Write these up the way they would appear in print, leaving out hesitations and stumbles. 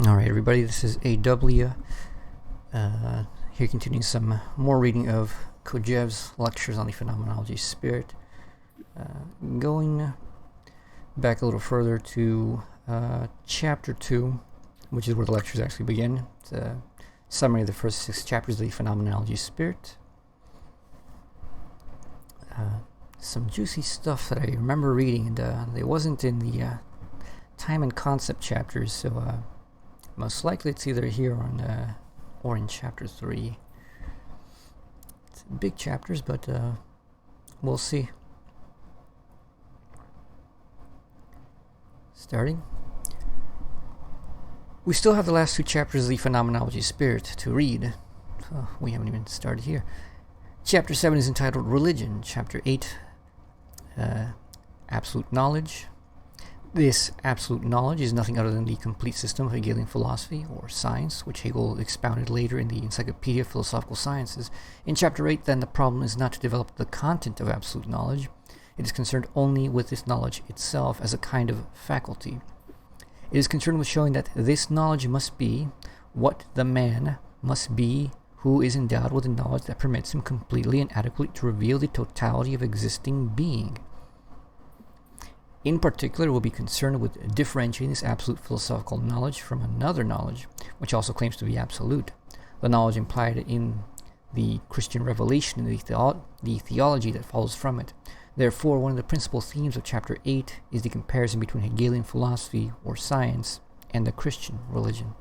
Alright, everybody, this is AW. Here continuing some more reading of Kojeve's lectures on the Phenomenology Spirit. Going back a little further to Chapter 2, which is where the lectures actually begin. It's a summary of the first 6 chapters of the Phenomenology Spirit. Some juicy stuff that I remember reading, and it wasn't in the time and concept chapters, so most likely it's either here or in Chapter 3. It's big chapters, but we'll see. Starting. We still have the last 2 chapters of the Phenomenology Spirit to read. We haven't even started here. Chapter 7 is entitled Religion. Chapter 8, Absolute Knowledge. This absolute knowledge is nothing other than the complete system of Hegelian philosophy, or science, which Hegel expounded later in the Encyclopedia of Philosophical Sciences. In Chapter 8, then, the problem is not to develop the content of absolute knowledge. It is concerned only with this knowledge itself as a kind of faculty. It is concerned with showing that this knowledge must be what the man must be who is endowed with a knowledge that permits him completely and adequately to reveal the totality of existing being. In particular, we'll be concerned with differentiating this absolute philosophical knowledge from another knowledge, which also claims to be absolute, the knowledge implied in the Christian revelation and the theology that follows from it. Therefore, one of the principal themes of Chapter 8 is the comparison between Hegelian philosophy, or science, and the Christian religion.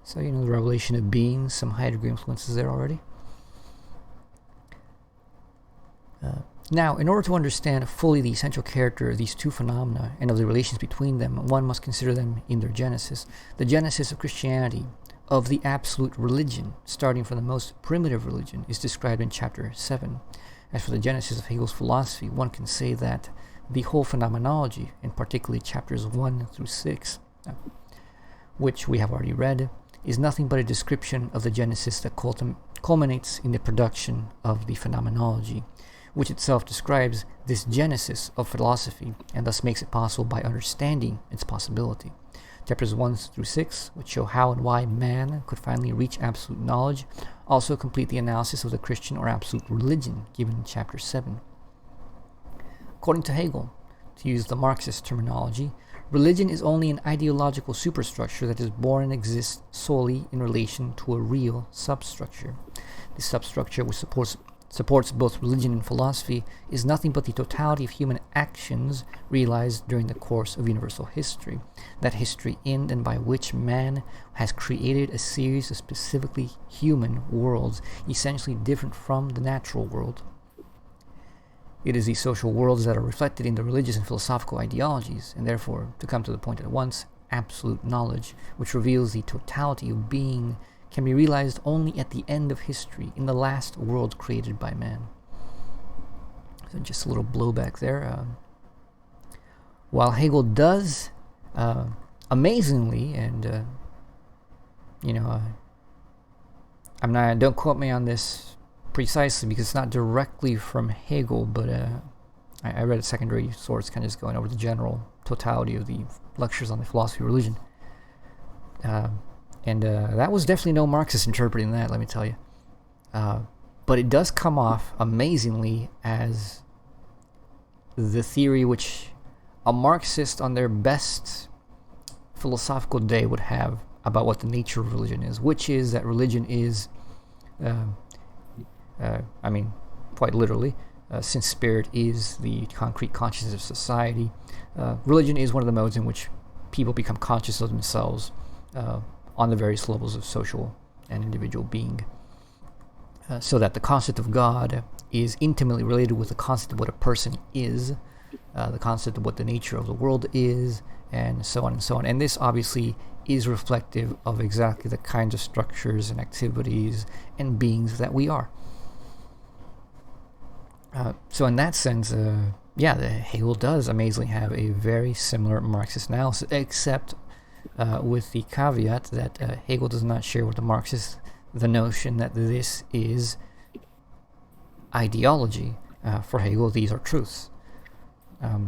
So, the revelation of being, some Heidegger influences there already. Now, in order to understand fully the essential character of these two phenomena and of the relations between them, one must consider them in their genesis. The genesis of Christianity, of the absolute religion, starting from the most primitive religion, is described in Chapter 7. As for the genesis of Hegel's philosophy, one can say that the whole Phenomenology, and particularly Chapters 1 through 6, which we have already read, is nothing but a description of the genesis that culminates in the production of the Phenomenology, which itself describes this genesis of philosophy, and thus makes it possible by understanding its possibility. Chapters 1 through 6, which show how and why man could finally reach absolute knowledge, also complete the analysis of the Christian or absolute religion given in Chapter 7. According to Hegel, to use the Marxist terminology, religion is only an ideological superstructure that is born and exists solely in relation to a real substructure. This substructure, which supports both religion and philosophy, is nothing but the totality of human actions realized during the course of universal history, that history in and by which man has created a series of specifically human worlds, essentially different from the natural world. It is these social worlds that are reflected in the religious and philosophical ideologies, and therefore, to come to the point at once, absolute knowledge, which reveals the totality of being, can be realized only at the end of history, in the last world created by man. So just a little blowback there. While Hegel does, amazingly, and don't quote me on this precisely because it's not directly from Hegel, but I read a secondary source kind of just going over the general totality of the lectures on the philosophy of religion. And that was definitely no Marxist interpreting that, let me tell you. But it does come off amazingly as the theory which a Marxist on their best philosophical day would have about what the nature of religion is, which is that religion is, quite literally, since spirit is the concrete consciousness of society, religion is one of the modes in which people become conscious of themselves on the various levels of social and individual being. So that the concept of God is intimately related with the concept of what a person is, the concept of what the nature of the world is, and so on and so on. And this obviously is reflective of exactly the kinds of structures and activities and beings that we are. So in that sense, Hegel does amazingly have a very similar Marxist analysis, except with the caveat that Hegel does not share with the Marxists the notion that this is ideology. For Hegel, these are truths.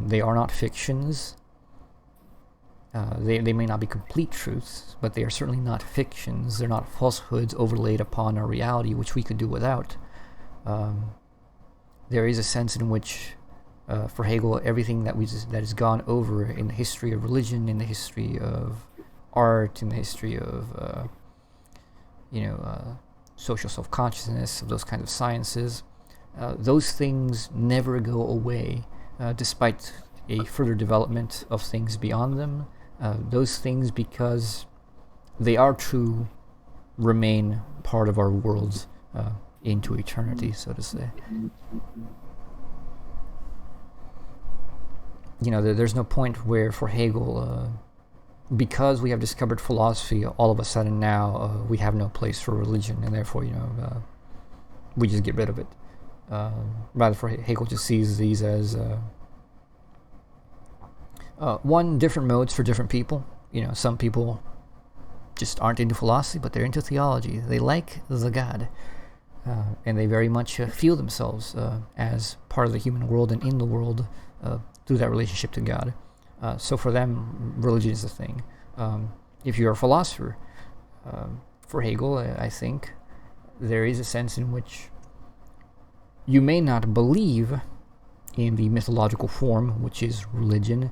They are not fictions. They may not be complete truths, but they are certainly not fictions. They're not falsehoods overlaid upon our reality, which we could do without. There is a sense in which, for Hegel, everything that has gone over in the history of religion, in the history of art, in the history of social self-consciousness, of those kinds of sciences, those things never go away, despite a further development of things beyond them. Those things, because they are true, remain part of our world into eternity, so to say. There's no point where, for Hegel, because we have discovered philosophy, all of a sudden now we have no place for religion, and therefore, we just get rid of it. Rather, for Hegel just sees these as different modes for different people. Some people just aren't into philosophy, but they're into theology. They like the God, and they very much feel themselves as part of the human world and in the world through that relationship to God. So for them, religion is the thing. If you're a philosopher, for Hegel, I think there is a sense in which you may not believe in the mythological form, which is religion,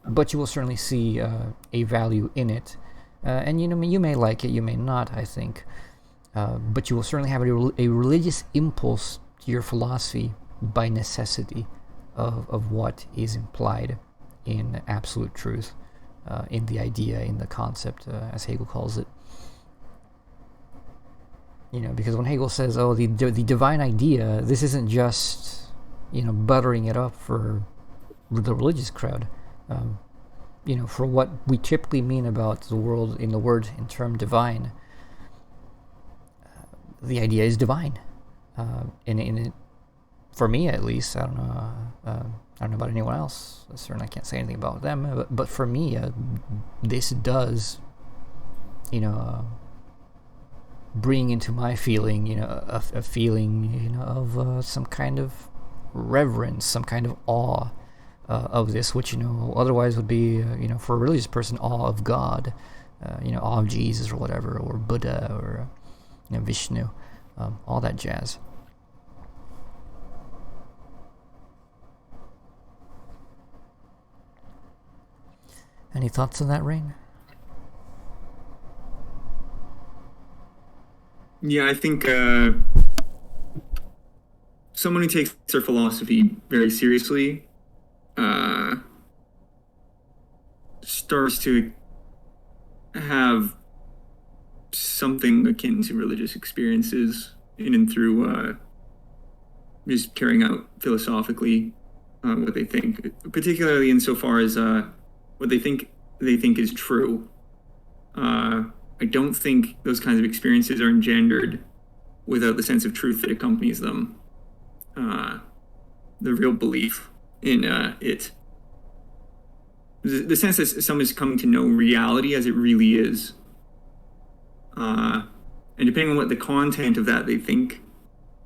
but you will certainly see a value in it. And you may like it, you may not, I think. But you will certainly have a religious impulse to your philosophy by necessity of what is implied in absolute truth, in the idea, in the concept, as Hegel calls it. Because when Hegel says, the divine idea, this isn't just, buttering it up for the religious crowd. For what we typically mean about the world in the word in term divine, the idea is divine. And for me, at least, I don't know about anyone else. Certainly, I can't say anything about them. But for me, this does, bring into my feeling, a feeling, of some kind of reverence, some kind of awe of this, which otherwise would be, for a religious person, awe of God, awe of Jesus or whatever, or Buddha or Vishnu, all that jazz. Any thoughts on that, Rain? Yeah, I think someone who takes their philosophy very seriously starts to have something akin to religious experiences in and through just carrying out philosophically what they think, particularly insofar as what they think is true. I don't think those kinds of experiences are engendered without the sense of truth that accompanies them. The real belief in it. The sense that someone is coming to know reality as it really is. And depending on what the content of that they think,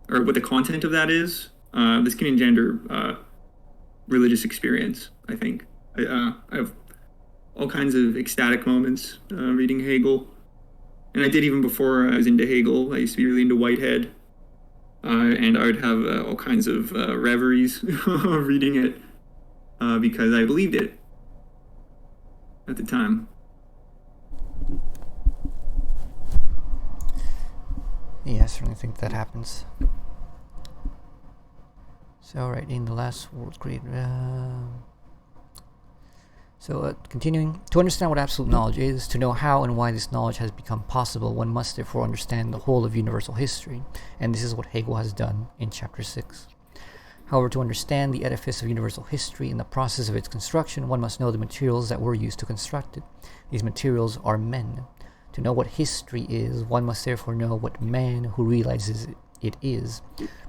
or what the content of that is, this can engender religious experience, I think. I have all kinds of ecstatic moments reading Hegel. And I did even before I was into Hegel. I used to be really into Whitehead. And I would have all kinds of reveries reading it because I believed it at the time. Yeah, I certainly think that happens. So, right, in the last world grade. Continuing, to understand what absolute knowledge is, to know how and why this knowledge has become possible, one must therefore understand the whole of universal history, and this is what Hegel has done in Chapter 6. However, to understand the edifice of universal history and the process of its construction, one must know the materials that were used to construct it. These materials are men. To know what history is, one must therefore know what man who realizes it is.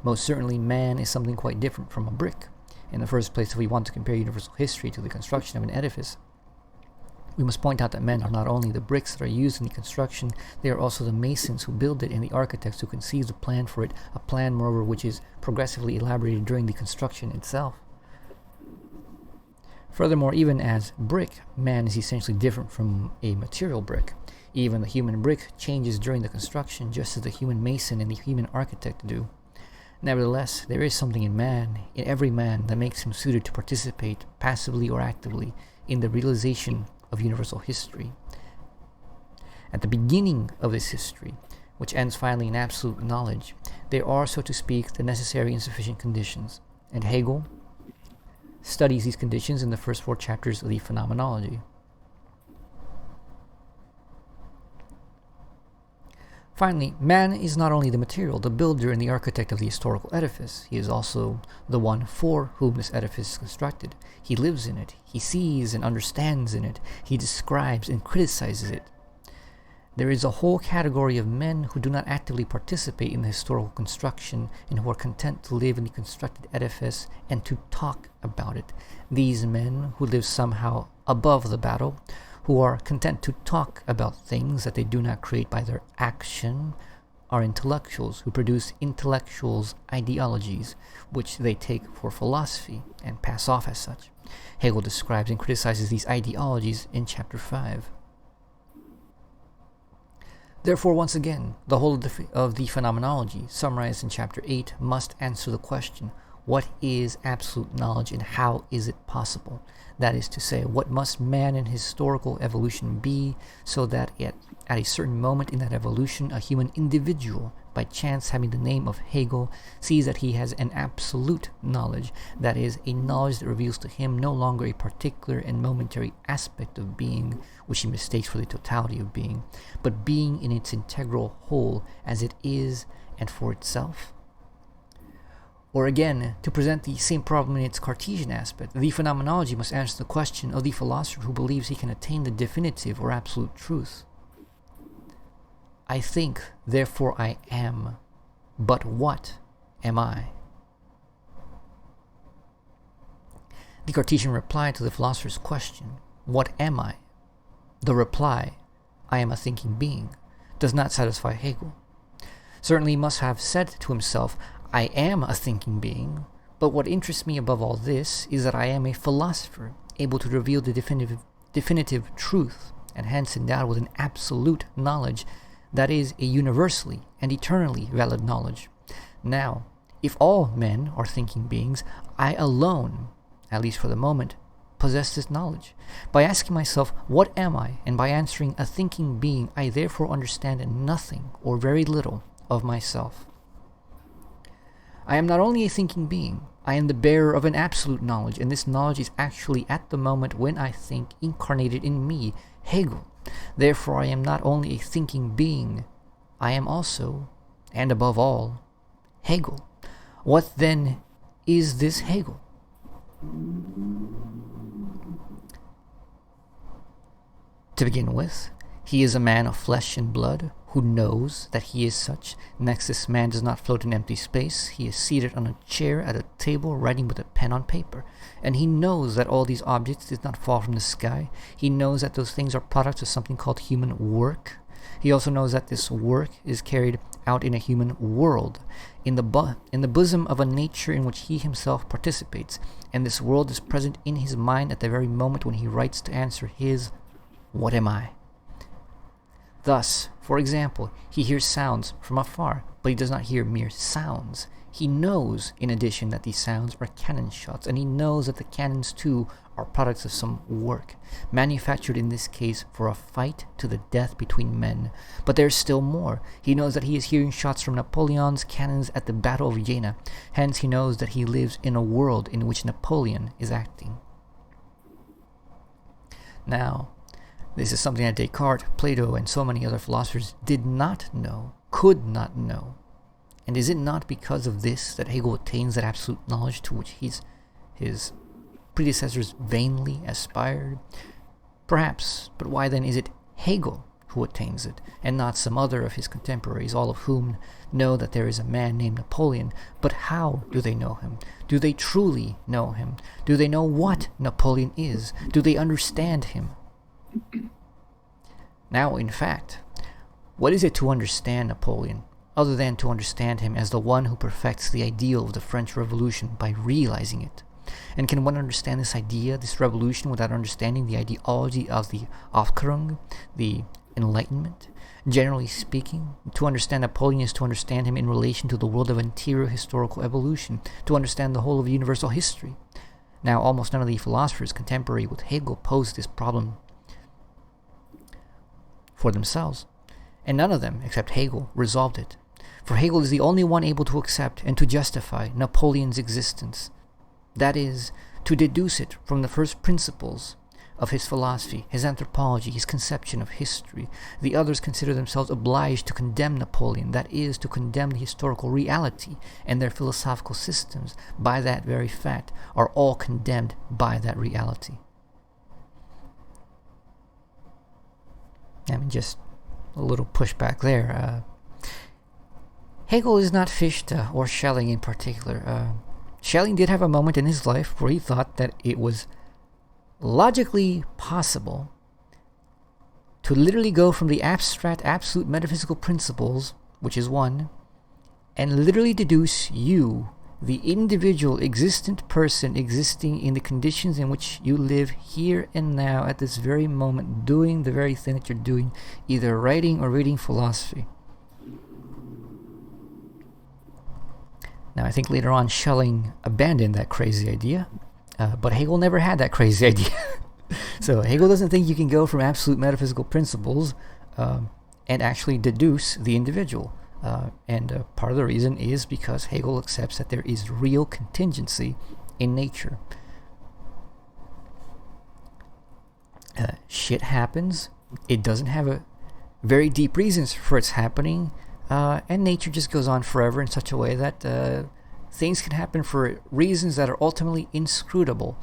Most certainly, man is something quite different from a brick. In the first place, if we want to compare universal history to the construction of an edifice, we must point out that men are not only the bricks that are used in the construction, they are also the masons who build it and the architects who conceive the plan for it, a plan, moreover, which is progressively elaborated during the construction itself. Furthermore, even as brick, man is essentially different from a material brick. Even the human brick changes during the construction, just as the human mason and the human architect do. Nevertheless, there is something in man, in every man, that makes him suited to participate, passively or actively, in the realization of universal history. At the beginning of this history, which ends finally in absolute knowledge, there are, so to speak, the necessary and sufficient conditions, and Hegel studies these conditions in the first 4 chapters of the Phenomenology. Finally, man is not only the material, the builder and the architect of the historical edifice. He is also the one for whom this edifice is constructed. He lives in it. He sees and understands in it. He describes and criticizes it. There is a whole category of men who do not actively participate in the historical construction and who are content to live in the constructed edifice and to talk about it. These men who live somehow above the battle, who are content to talk about things that they do not create by their action, are intellectuals who produce intellectuals' ideologies, which they take for philosophy and pass off as such. Hegel describes and criticizes these ideologies in chapter 5. Therefore, once again, the whole of the Phenomenology, summarized in chapter 8, must answer the question, what is absolute knowledge and how is it possible? That is to say, what must man in historical evolution be so that at a certain moment in that evolution, a human individual, by chance having the name of Hegel, sees that he has an absolute knowledge, that is, a knowledge that reveals to him no longer a particular and momentary aspect of being, which he mistakes for the totality of being, but being in its integral whole as it is and for itself? Or again, to present the same problem in its Cartesian aspect, the Phenomenology must answer the question of the philosopher who believes he can attain the definitive or absolute truth. I think, therefore I am. But what am I? The Cartesian reply to the philosopher's question, what am I? The reply, I am a thinking being, does not satisfy Hegel. Certainly he must have said to himself, I am a thinking being, but what interests me above all this is that I am a philosopher, able to reveal the definitive truth, and hence endowed with an absolute knowledge, that is, a universally and eternally valid knowledge. Now, if all men are thinking beings, I alone, at least for the moment, possess this knowledge. By asking myself, what am I, and by answering a thinking being, I therefore understand nothing, or very little, of myself. I am not only a thinking being, I am the bearer of an absolute knowledge, and this knowledge is actually at the moment when I think incarnated in me, Hegel. Therefore I am not only a thinking being, I am also, and above all, Hegel. What then is this Hegel? To begin with, he is a man of flesh and blood, who knows that he is such. Next, this man does not float in empty space. He is seated on a chair at a table, writing with a pen on paper. And he knows that all these objects did not fall from the sky. He knows that those things are products of something called human work. He also knows that this work is carried out in a human world, in the bosom of a nature in which he himself participates. And this world is present in his mind at the very moment when he writes to answer his, "What am I?" Thus, for example, he hears sounds from afar, but he does not hear mere sounds. He knows, in addition, that these sounds are cannon shots, and he knows that the cannons, too, are products of some work, manufactured in this case for a fight to the death between men. But there is still more. He knows that he is hearing shots from Napoleon's cannons at the Battle of Jena. Hence, he knows that he lives in a world in which Napoleon is acting. Now, this is something that Descartes, Plato, and so many other philosophers did not know, could not know. And is it not because of this that Hegel attains that absolute knowledge to which his predecessors vainly aspired? Perhaps, but why then is it Hegel who attains it, and not some other of his contemporaries, all of whom know that there is a man named Napoleon? But how do they know him? Do they truly know him? Do they know what Napoleon is? Do they understand him? Now, in fact, what is it to understand Napoleon, other than to understand him as the one who perfects the ideal of the French Revolution by realizing it? And can one understand this idea, this revolution, without understanding the ideology of the Aufklärung, the Enlightenment? Generally speaking, to understand Napoleon is to understand him in relation to the world of interior historical evolution, to understand the whole of universal history. Now, almost none of the philosophers contemporary with Hegel posed this problem for themselves, and none of them, except Hegel, resolved it. For Hegel is the only one able to accept and to justify Napoleon's existence. That is, to deduce it from the first principles of his philosophy, his anthropology, his conception of history. The others consider themselves obliged to condemn Napoleon, that is, to condemn the historical reality, and their philosophical systems, by that very fact, are all condemned by that reality. I mean, just a little pushback there. Hegel is not Fichte or Schelling in particular. Schelling did have a moment in his life where he thought that it was logically possible to literally go from the abstract, absolute metaphysical principles, which is one, and literally deduce you, the individual existent person existing in the conditions in which you live here and now at this very moment, doing the very thing that you're doing, either writing or reading philosophy. Now, I think later on Schelling abandoned that crazy idea, but Hegel never had that crazy idea. So Hegel doesn't think you can go from absolute metaphysical principles and actually deduce the individual. And part of the reason is because Hegel accepts that there is real contingency in nature. Shit happens. It doesn't have a very deep reasons for its happening. And nature just goes on forever in such a way that things can happen for reasons that are ultimately inscrutable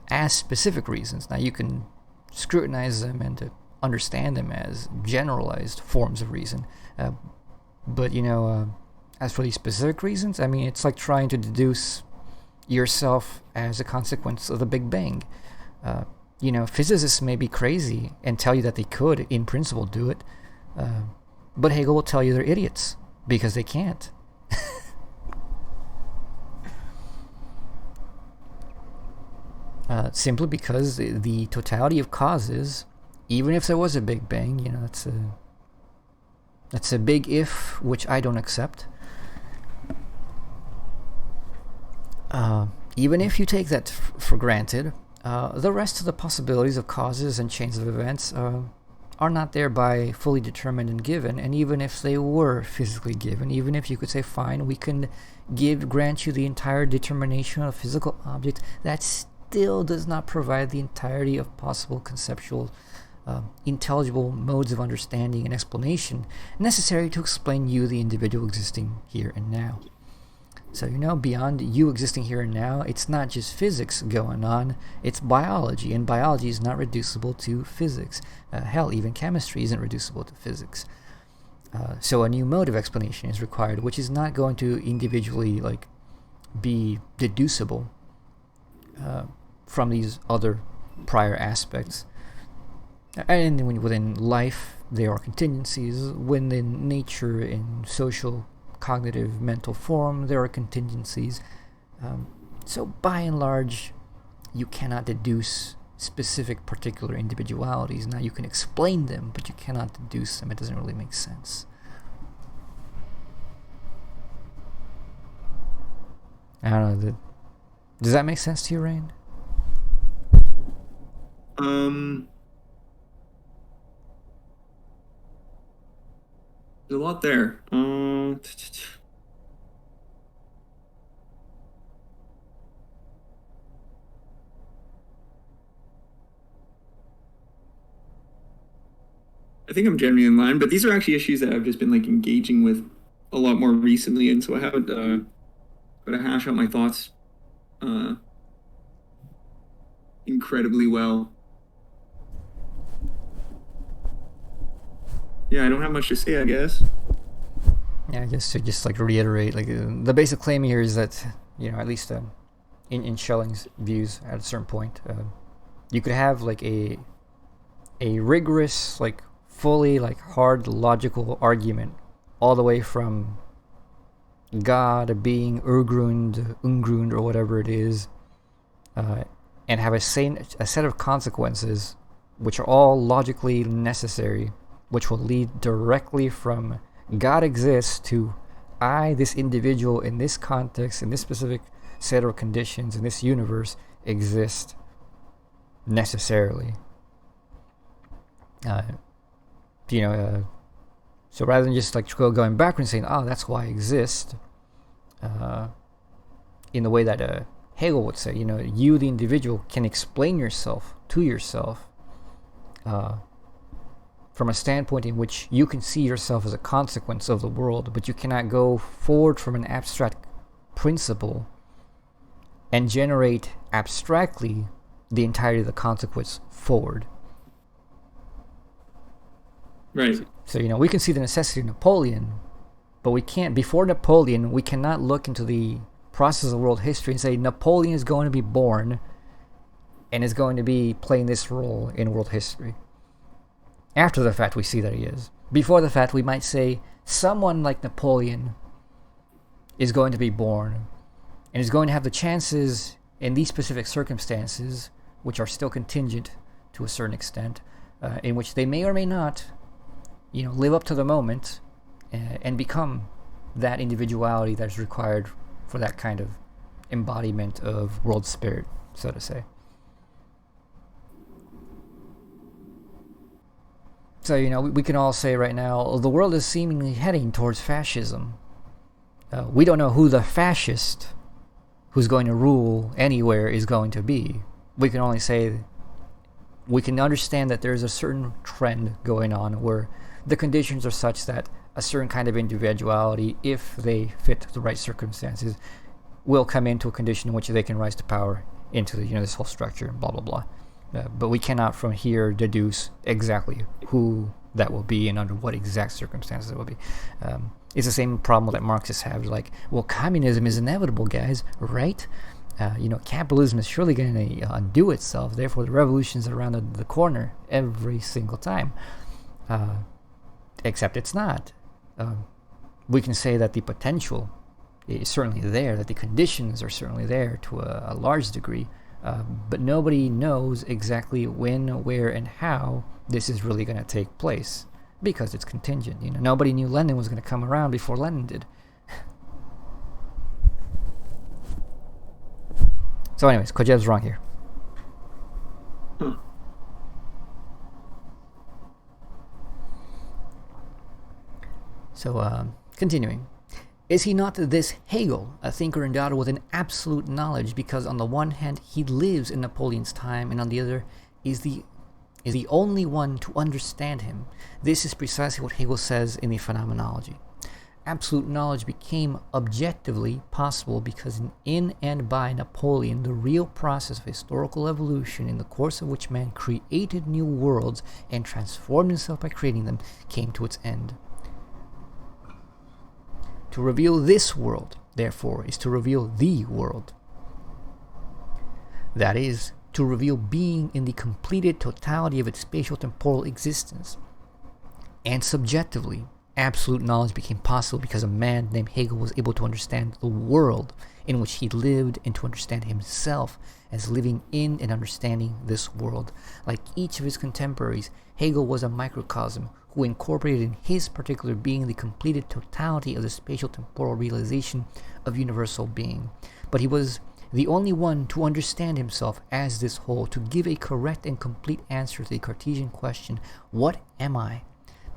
as specific reasons. Now, you can scrutinize them and understand them as generalized forms of reason. But, as for these specific reasons, I mean, it's like trying to deduce yourself as a consequence of the Big Bang. Physicists may be crazy and tell you that they could, in principle, do it. But Hegel will tell you they're idiots because they can't. Simply because the totality of causes, even if there was a Big Bang, that's a big if, which I don't accept. Even if you take that for granted, the rest of the possibilities of causes and chains of events are not thereby fully determined and given. And even if they were physically given, even if you could say, fine, we can grant you the entire determination of a physical object, that still does not provide the entirety of possible conceptual intelligible modes of understanding and explanation necessary to explain you, the individual existing here and now. So, beyond you existing here and now, it's not just physics going on, it's biology, and biology is not reducible to physics. Hell, even chemistry isn't reducible to physics. So a new mode of explanation is required, which is not going to individually be deducible from these other prior aspects. And within life, there are contingencies. Within nature, in social, cognitive, mental form, there are contingencies. So by and large, you cannot deduce specific particular individualities. Now, you can explain them, but you cannot deduce them. It doesn't really make sense. I don't know. Does that make sense to you, Rain? There's a lot there. I think I'm generally in line, but these are actually issues that I've just been engaging with a lot more recently, and so I haven't got to hash out my thoughts incredibly well. Yeah, I don't have much to say, I guess. Yeah, I guess to just reiterate, the basic claim here is that, at least in Schelling's views at a certain point, you could have a rigorous, fully hard logical argument all the way from God being Urgrund, or whatever it is, and have a set of consequences which are all logically necessary, which will lead directly from God exists to I, this individual in this context, in this specific set of conditions, in this universe, exist necessarily. So rather than just like going backwards and saying, oh, that's why I exist, in the way that Hegel would say, you, the individual, can explain yourself to yourself from a standpoint in which you can see yourself as a consequence of the world, but you cannot go forward from an abstract principle and generate abstractly the entirety of the consequence forward. Right. So, we can see the necessity of Napoleon, but we can't, before Napoleon, we cannot look into the process of world history and say Napoleon is going to be born and is going to be playing this role in world history. After the fact, we see that he is. Before the fact, we might say someone like Napoleon is going to be born and is going to have the chances in these specific circumstances, which are still contingent to a certain extent, in which they may or may not, live up to the moment and become that individuality that is required for that kind of embodiment of world spirit, so to say. So, we can all say right now, the world is seemingly heading towards fascism. We don't know who the fascist who's going to rule anywhere is going to be. We can only say, we can understand that there's a certain trend going on where the conditions are such that a certain kind of individuality, if they fit the right circumstances, will come into a condition in which they can rise to power into the, this whole structure, blah, blah, blah. But we cannot from here deduce exactly who that will be and under what exact circumstances it will be. It's the same problem that Marxists have. Like, well, communism is inevitable, guys, right? Capitalism is surely going to undo itself. Therefore, the revolution is around the corner every single time. Except it's not. We can say that the potential is certainly there, that the conditions are certainly there to a large degree. But nobody knows exactly when, where, and how this is really going to take place, because it's contingent. Nobody knew Lenin was going to come around before Lenin did. So anyways, Kojeve's wrong here. So, continuing. Is he not this Hegel, a thinker endowed with an absolute knowledge, because on the one hand he lives in Napoleon's time, and on the other is the only one to understand him? This is precisely what Hegel says in the Phenomenology. Absolute knowledge became objectively possible because in and by Napoleon, the real process of historical evolution, in the course of which man created new worlds and transformed himself by creating them, came to its end. To reveal this world, therefore, is to reveal the world. That is, to reveal being in the completed totality of its spatial-temporal existence. And subjectively, absolute knowledge became possible because a man named Hegel was able to understand the world in which he lived and to understand himself as living in and understanding this world. Like each of his contemporaries, Hegel was a microcosm who incorporated in his particular being the completed totality of the spatial-temporal realization of universal being. But he was the only one to understand himself as this whole, to give a correct and complete answer to the Cartesian question, what am I?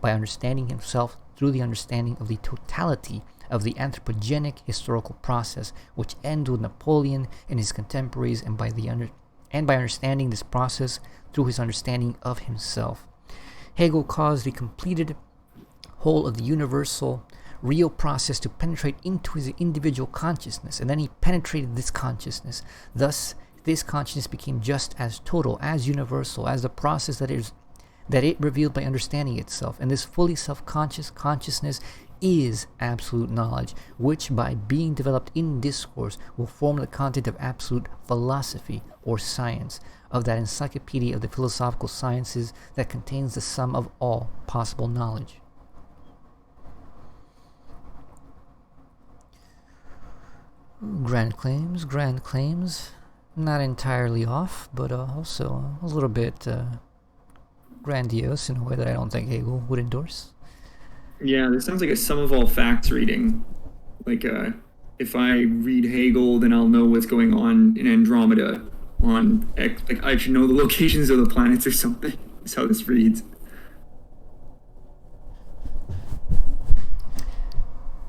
By understanding himself through the understanding of the totality of the anthropogenic historical process, which ends with Napoleon and his contemporaries, and by understanding this process through his understanding of himself. Hegel caused the completed whole of the universal, real process to penetrate into his individual consciousness, and then he penetrated this consciousness. Thus, this consciousness became just as total, as universal, as the process that it revealed by understanding itself. And this fully self-conscious consciousness is absolute knowledge, which by being developed in discourse will form the content of absolute philosophy or science, of that encyclopedia of the philosophical sciences that contains the sum of all possible knowledge. Grand claims, grand claims. not entirely off, but also a little bit grandiose in a way that I don't think Hegel would endorse. Yeah, this sounds like a sum of all facts reading. Like, if I read Hegel, then I'll know what's going on in Andromeda on X. Like, I should know the locations of the planets or something. That's how this reads.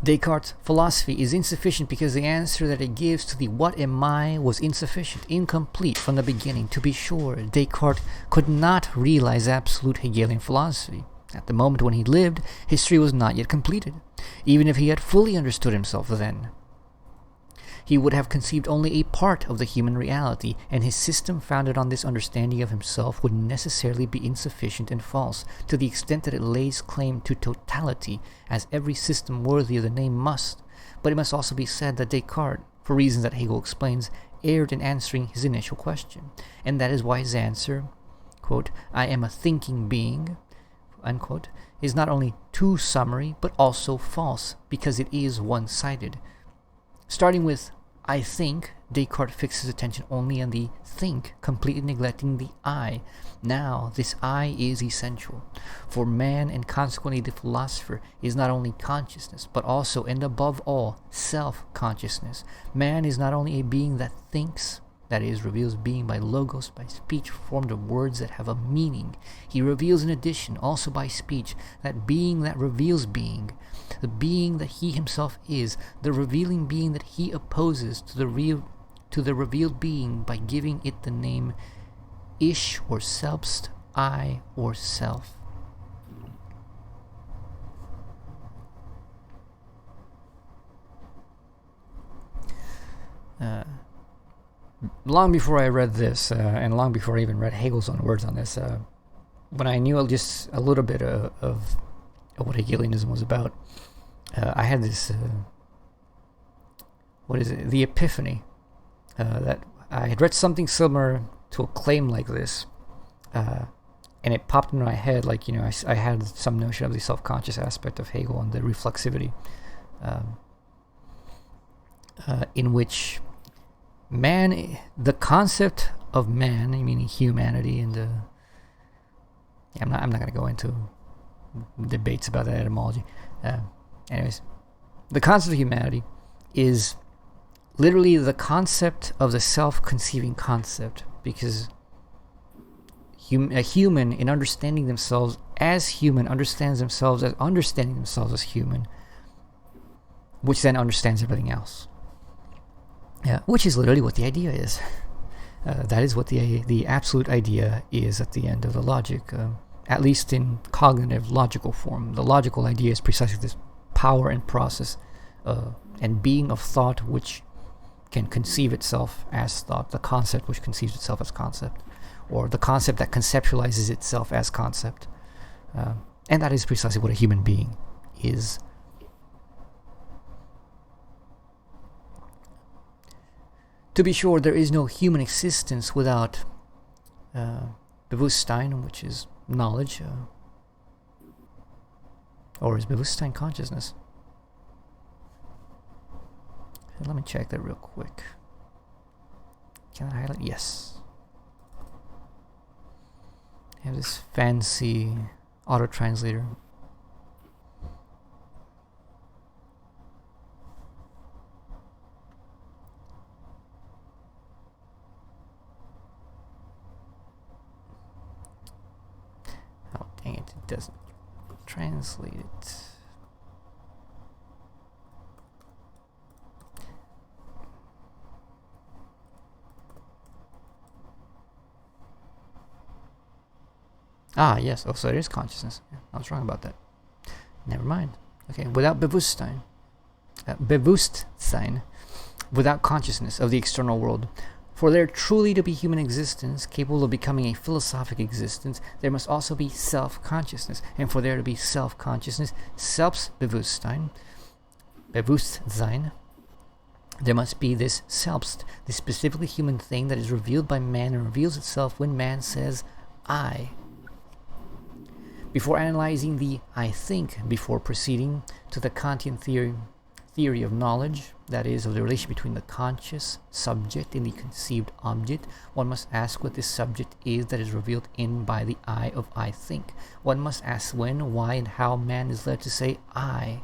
Descartes' philosophy is insufficient because the answer that it gives to the what am I was insufficient, incomplete from the beginning. To be sure, Descartes could not realize absolute Hegelian philosophy. At the moment when he lived, history was not yet completed. Even if he had fully understood himself then, he would have conceived only a part of the human reality, and his system founded on this understanding of himself would necessarily be insufficient and false, to the extent that it lays claim to totality, as every system worthy of the name must. But it must also be said that Descartes, for reasons that Hegel explains, erred in answering his initial question, and that is why his answer, quote, "I am a thinking being," unquote, is not only too summary, but also false, because it is one-sided. Starting with I think, Descartes fixes attention only on the think, completely neglecting the I. Now, this I is essential. For man, and consequently the philosopher, is not only consciousness, but also, and above all, self-consciousness. Man is not only a being that thinks, that is, reveals being by logos, by speech formed of words that have a meaning. He reveals in addition, also by speech, that being that reveals being, the being that he himself is, the revealing being that he opposes to the revealed being by giving it the name Ich or Selbst, I or Self. Long before I read this, and long before I even read Hegel's own words on this, when I knew just a little bit of what Hegelianism was about, I had this, the epiphany, that I had read something similar to a claim like this, and it popped into my head, like, I had some notion of the self-conscious aspect of Hegel and the reflexivity, in which man, the concept of man, meaning humanity, and I'm not going to go into debates about that etymology. Anyways, the concept of humanity is literally the concept of the self-conceiving concept, because a human, in understanding themselves as human, understands themselves as understanding themselves as human, which then understands everything else. Yeah, which is literally what the idea is. That is what the absolute idea is at the end of the logic, at least in cognitive logical form. The logical idea is precisely this power and process and being of thought which can conceive itself as thought, the concept which conceives itself as concept, or the concept that conceptualizes itself as concept. And that is precisely what a human being is. To be sure, there is no human existence without Bewusstsein, which is knowledge, or is Bewusstsein consciousness? Let me check that real quick. Can I highlight? Yes. I have this fancy auto-translator. Oh, dang it, it doesn't translate it. Ah, yes. Oh, so it is consciousness. Yeah, I was wrong about that. Never mind. Okay, without Bewusstsein, without consciousness of the external world, for there truly to be human existence capable of becoming a philosophic existence, there must also be self-consciousness. And for there to be self-consciousness, Selbstbewusstsein, there must be this Selbst, this specifically human thing that is revealed by man and reveals itself when man says, I. Before analyzing the I think, before proceeding to the Kantian theory of knowledge, that is, of the relation between the conscious subject and the conceived object, one must ask what this subject is that is revealed in by the I of I think. One must ask when, why, and how man is led to say I.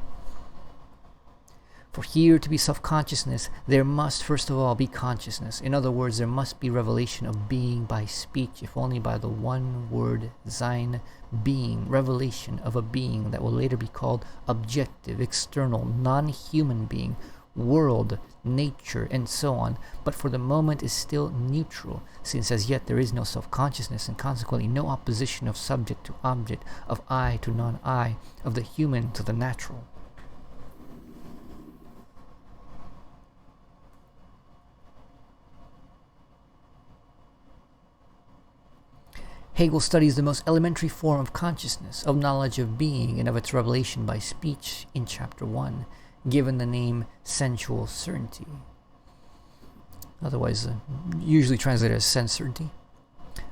For here to be self-consciousness, there must first of all be consciousness. In other words, there must be revelation of being by speech, if only by the one word sein, being, revelation of a being that will later be called objective, external, non-human being, world, nature, and so on, but for the moment is still neutral, since as yet there is no self-consciousness, and consequently no opposition of subject to object, of I to non-I, of the human to the natural. Hegel studies the most elementary form of consciousness, of knowledge of being, and of its revelation by speech in Chapter 1, given the name sensual certainty, otherwise usually translated as sense certainty.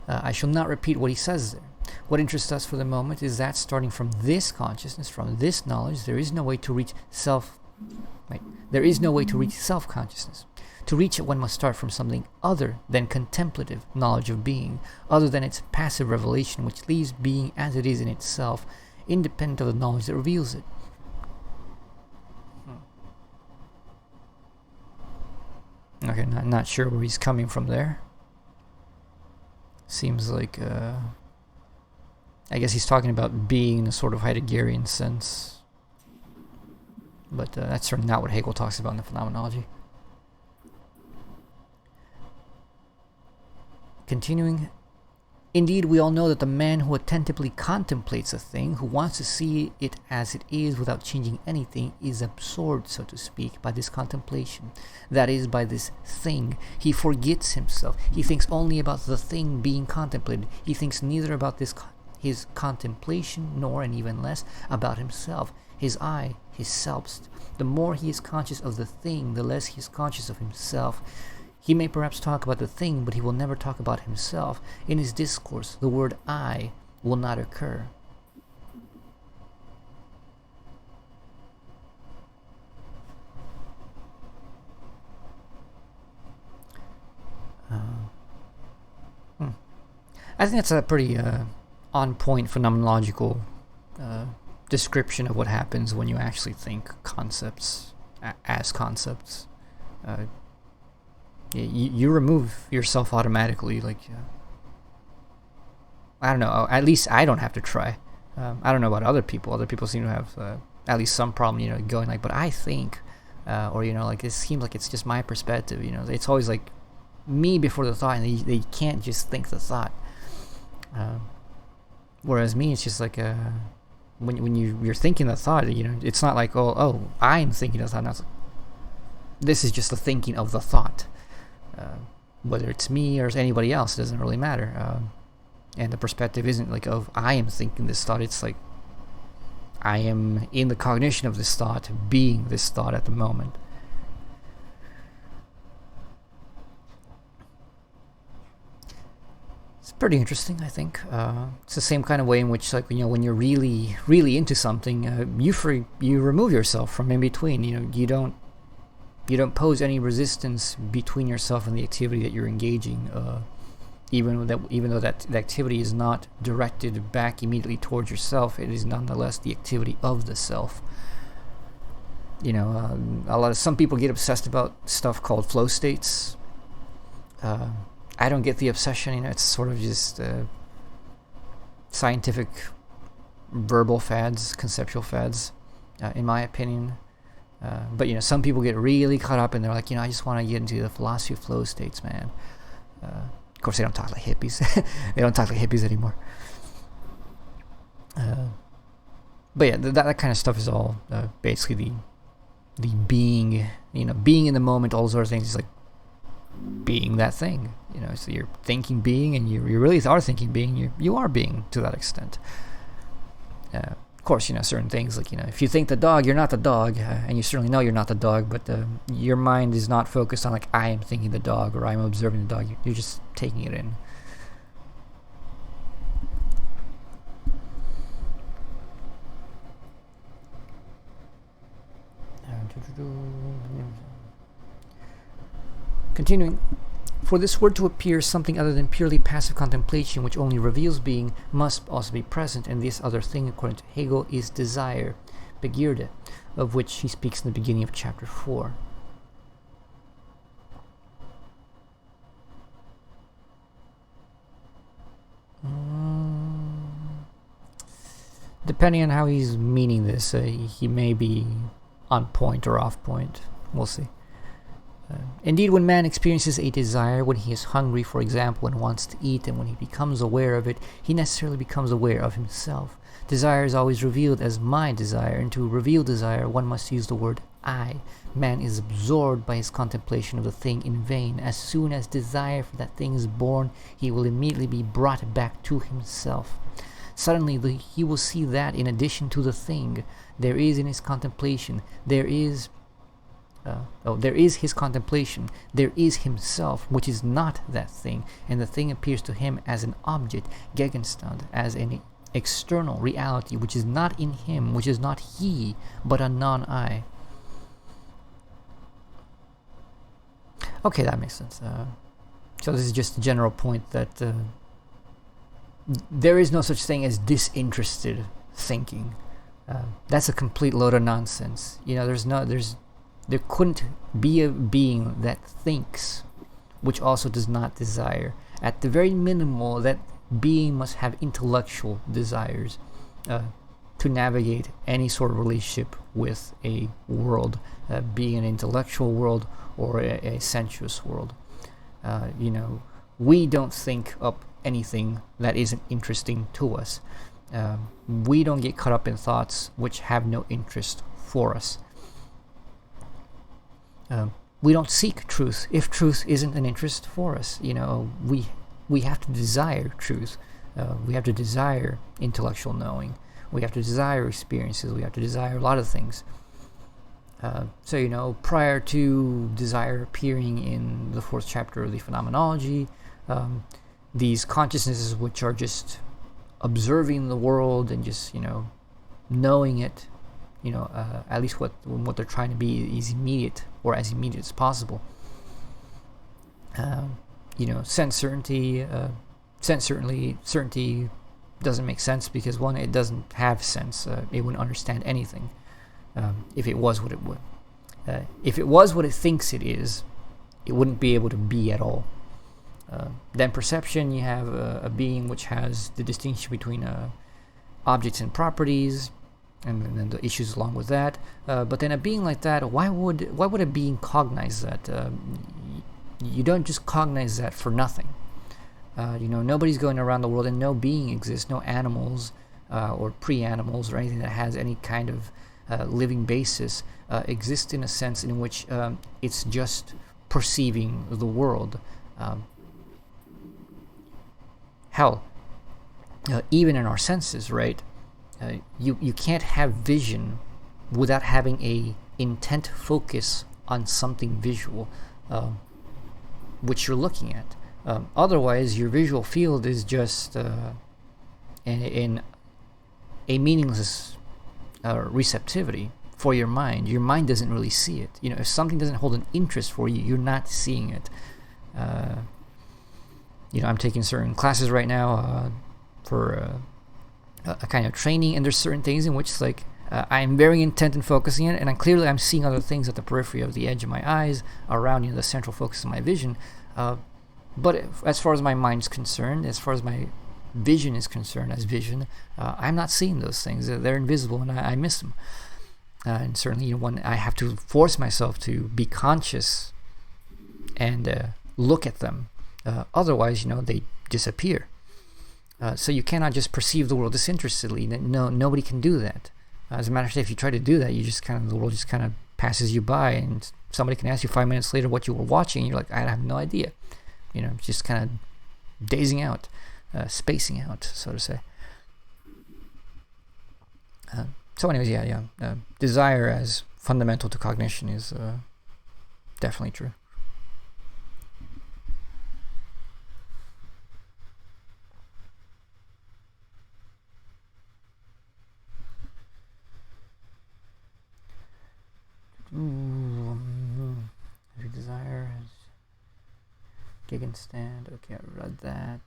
I shall not repeat what he says there. What interests us for the moment is that starting from this consciousness, from this knowledge, there is no way to reach self-consciousness. To reach it, one must start from something other than contemplative knowledge of being, other than its passive revelation, which leaves being as it is in itself, independent of the knowledge that reveals it. Okay, not sure where he's coming from there. Seems like, I guess he's talking about being in a sort of Heideggerian sense. But that's certainly not what Hegel talks about in the Phenomenology. Continuing, indeed, we all know that the man who attentively contemplates a thing, who wants to see it as it is without changing anything, is absorbed, so to speak, by this contemplation. That is, by this thing. He forgets himself. He thinks only about the thing being contemplated. He thinks neither about his contemplation, nor, and even less, about himself, his I, his selbst. The more he is conscious of the thing, the less he is conscious of himself. He may perhaps talk about the thing, but he will never talk about himself. In his discourse, the word I will not occur. I think that's a pretty on-point phenomenological description of what happens when you actually think concepts as concepts. You remove yourself automatically. Like, I don't know. At least I don't have to try. I don't know about other people. Other people seem to have at least some problem, going like, but I think, or like it seems like it's just my perspective. It's always like me before the thought, and they can't just think the thought. Whereas me, it's just like when you're thinking the thought, it's not like oh I'm thinking the thought. Now, this is just the thinking of the thought. Whether it's me or anybody else, it doesn't really matter. And the perspective isn't like of I am thinking this thought. It's like I am in the cognition of this thought, being this thought at the moment. It's pretty interesting, I think. It's the same kind of way in which, like, when you're really, really into something, you remove yourself from in between. You don't pose any resistance between yourself and the activity that you're engaging, even though that the activity is not directed back immediately towards yourself. It is nonetheless the activity of the self. Some people get obsessed about stuff called flow states. I don't get the obsession. It's sort of just scientific verbal fads, conceptual fads, in my opinion. But some people get really caught up and they're like, I just want to get into the philosophy of flow states, man. Of course, they don't talk like hippies. They don't talk like hippies anymore. But yeah, that kind of stuff is all basically the being, being in the moment, all those other things is like being that thing. So you're thinking being, and you really are thinking being. You are being to that extent. Of course, certain things like, if you think the dog, you're not the dog, and you certainly know you're not the dog, but your mind is not focused on like I am thinking the dog or I'm observing the dog. You're just taking it in. Continuing, for this word to appear, something other than purely passive contemplation, which only reveals being, must also be present, and this other thing, according to Hegel, is desire, Begierde, of which he speaks in the beginning of chapter 4. Depending on how he's meaning this, he may be on point or off point. We'll see. Indeed, when man experiences a desire, when he is hungry, for example, and wants to eat, and when he becomes aware of it, he necessarily becomes aware of himself. Desire is always revealed as my desire, and to reveal desire, one must use the word I. Man is absorbed by his contemplation of the thing in vain. As soon as desire for that thing is born, he will immediately be brought back to himself. Suddenly he will see that in addition to the thing, there is in his contemplation, there is his contemplation, there is himself, which is not that thing, and the thing appears to him as an object, Gegenstand, as an external reality, which is not in him, which is not he, but a non-I. Okay, that makes sense. So this is just a general point that there is no such thing as disinterested thinking. That's a complete load of nonsense. There couldn't be a being that thinks, which also does not desire. At the very minimal, that being must have intellectual desires to navigate any sort of relationship with a world, be an intellectual world or a sensuous world. We don't think up anything that isn't interesting to us. We don't get caught up in thoughts which have no interest for us. We don't seek truth if truth isn't an interest for us. We have to desire truth. We have to desire intellectual knowing. We have to desire experiences. We have to desire a lot of things. Prior to desire appearing in the 4th chapter of the Phenomenology, these consciousnesses which are just observing the world and just, knowing it, at least what they're trying to be is immediate, or as immediate as possible. Sense certainty doesn't make sense because, one, it doesn't have sense. It wouldn't understand anything if it was what it would. If it was what it thinks it is, it wouldn't be able to be at all. Then perception, you have a being which has the distinction between objects and properties, and then the issues along with that. But then a being like that, why would a being cognize that? You don't just cognize that for nothing. Nobody's going around the world and no being exists, no animals or pre-animals or anything that has any kind of living basis exists in a sense in which it's just perceiving the world. Hell, even in our senses, right? You can't have vision without having a intent focus on something visual, which you're looking at. Otherwise, your visual field is just in a meaningless receptivity for your mind. Your mind doesn't really see it. If something doesn't hold an interest for you, you're not seeing it. I'm taking certain classes right now for a kind of training, and there's certain things in which I'm very intent in focusing on it, and I'm seeing other things at the periphery of the edge of my eyes, around the central focus of my vision. But as far as my mind's concerned, as far as my vision is concerned, as vision, I'm not seeing those things. They're invisible, and I miss them. And certainly, when I have to force myself to be conscious and look at them, otherwise, they disappear. So you cannot just perceive the world disinterestedly. No, nobody can do that. As a matter of fact, if you try to do that, the world just kind of passes you by, and somebody can ask you 5 minutes later what you were watching, and you're like, I have no idea. Just kind of dazing out, spacing out, so to say. So anyways, desire as fundamental to cognition is definitely true. Every desire has Gegenstand. Okay, I read that.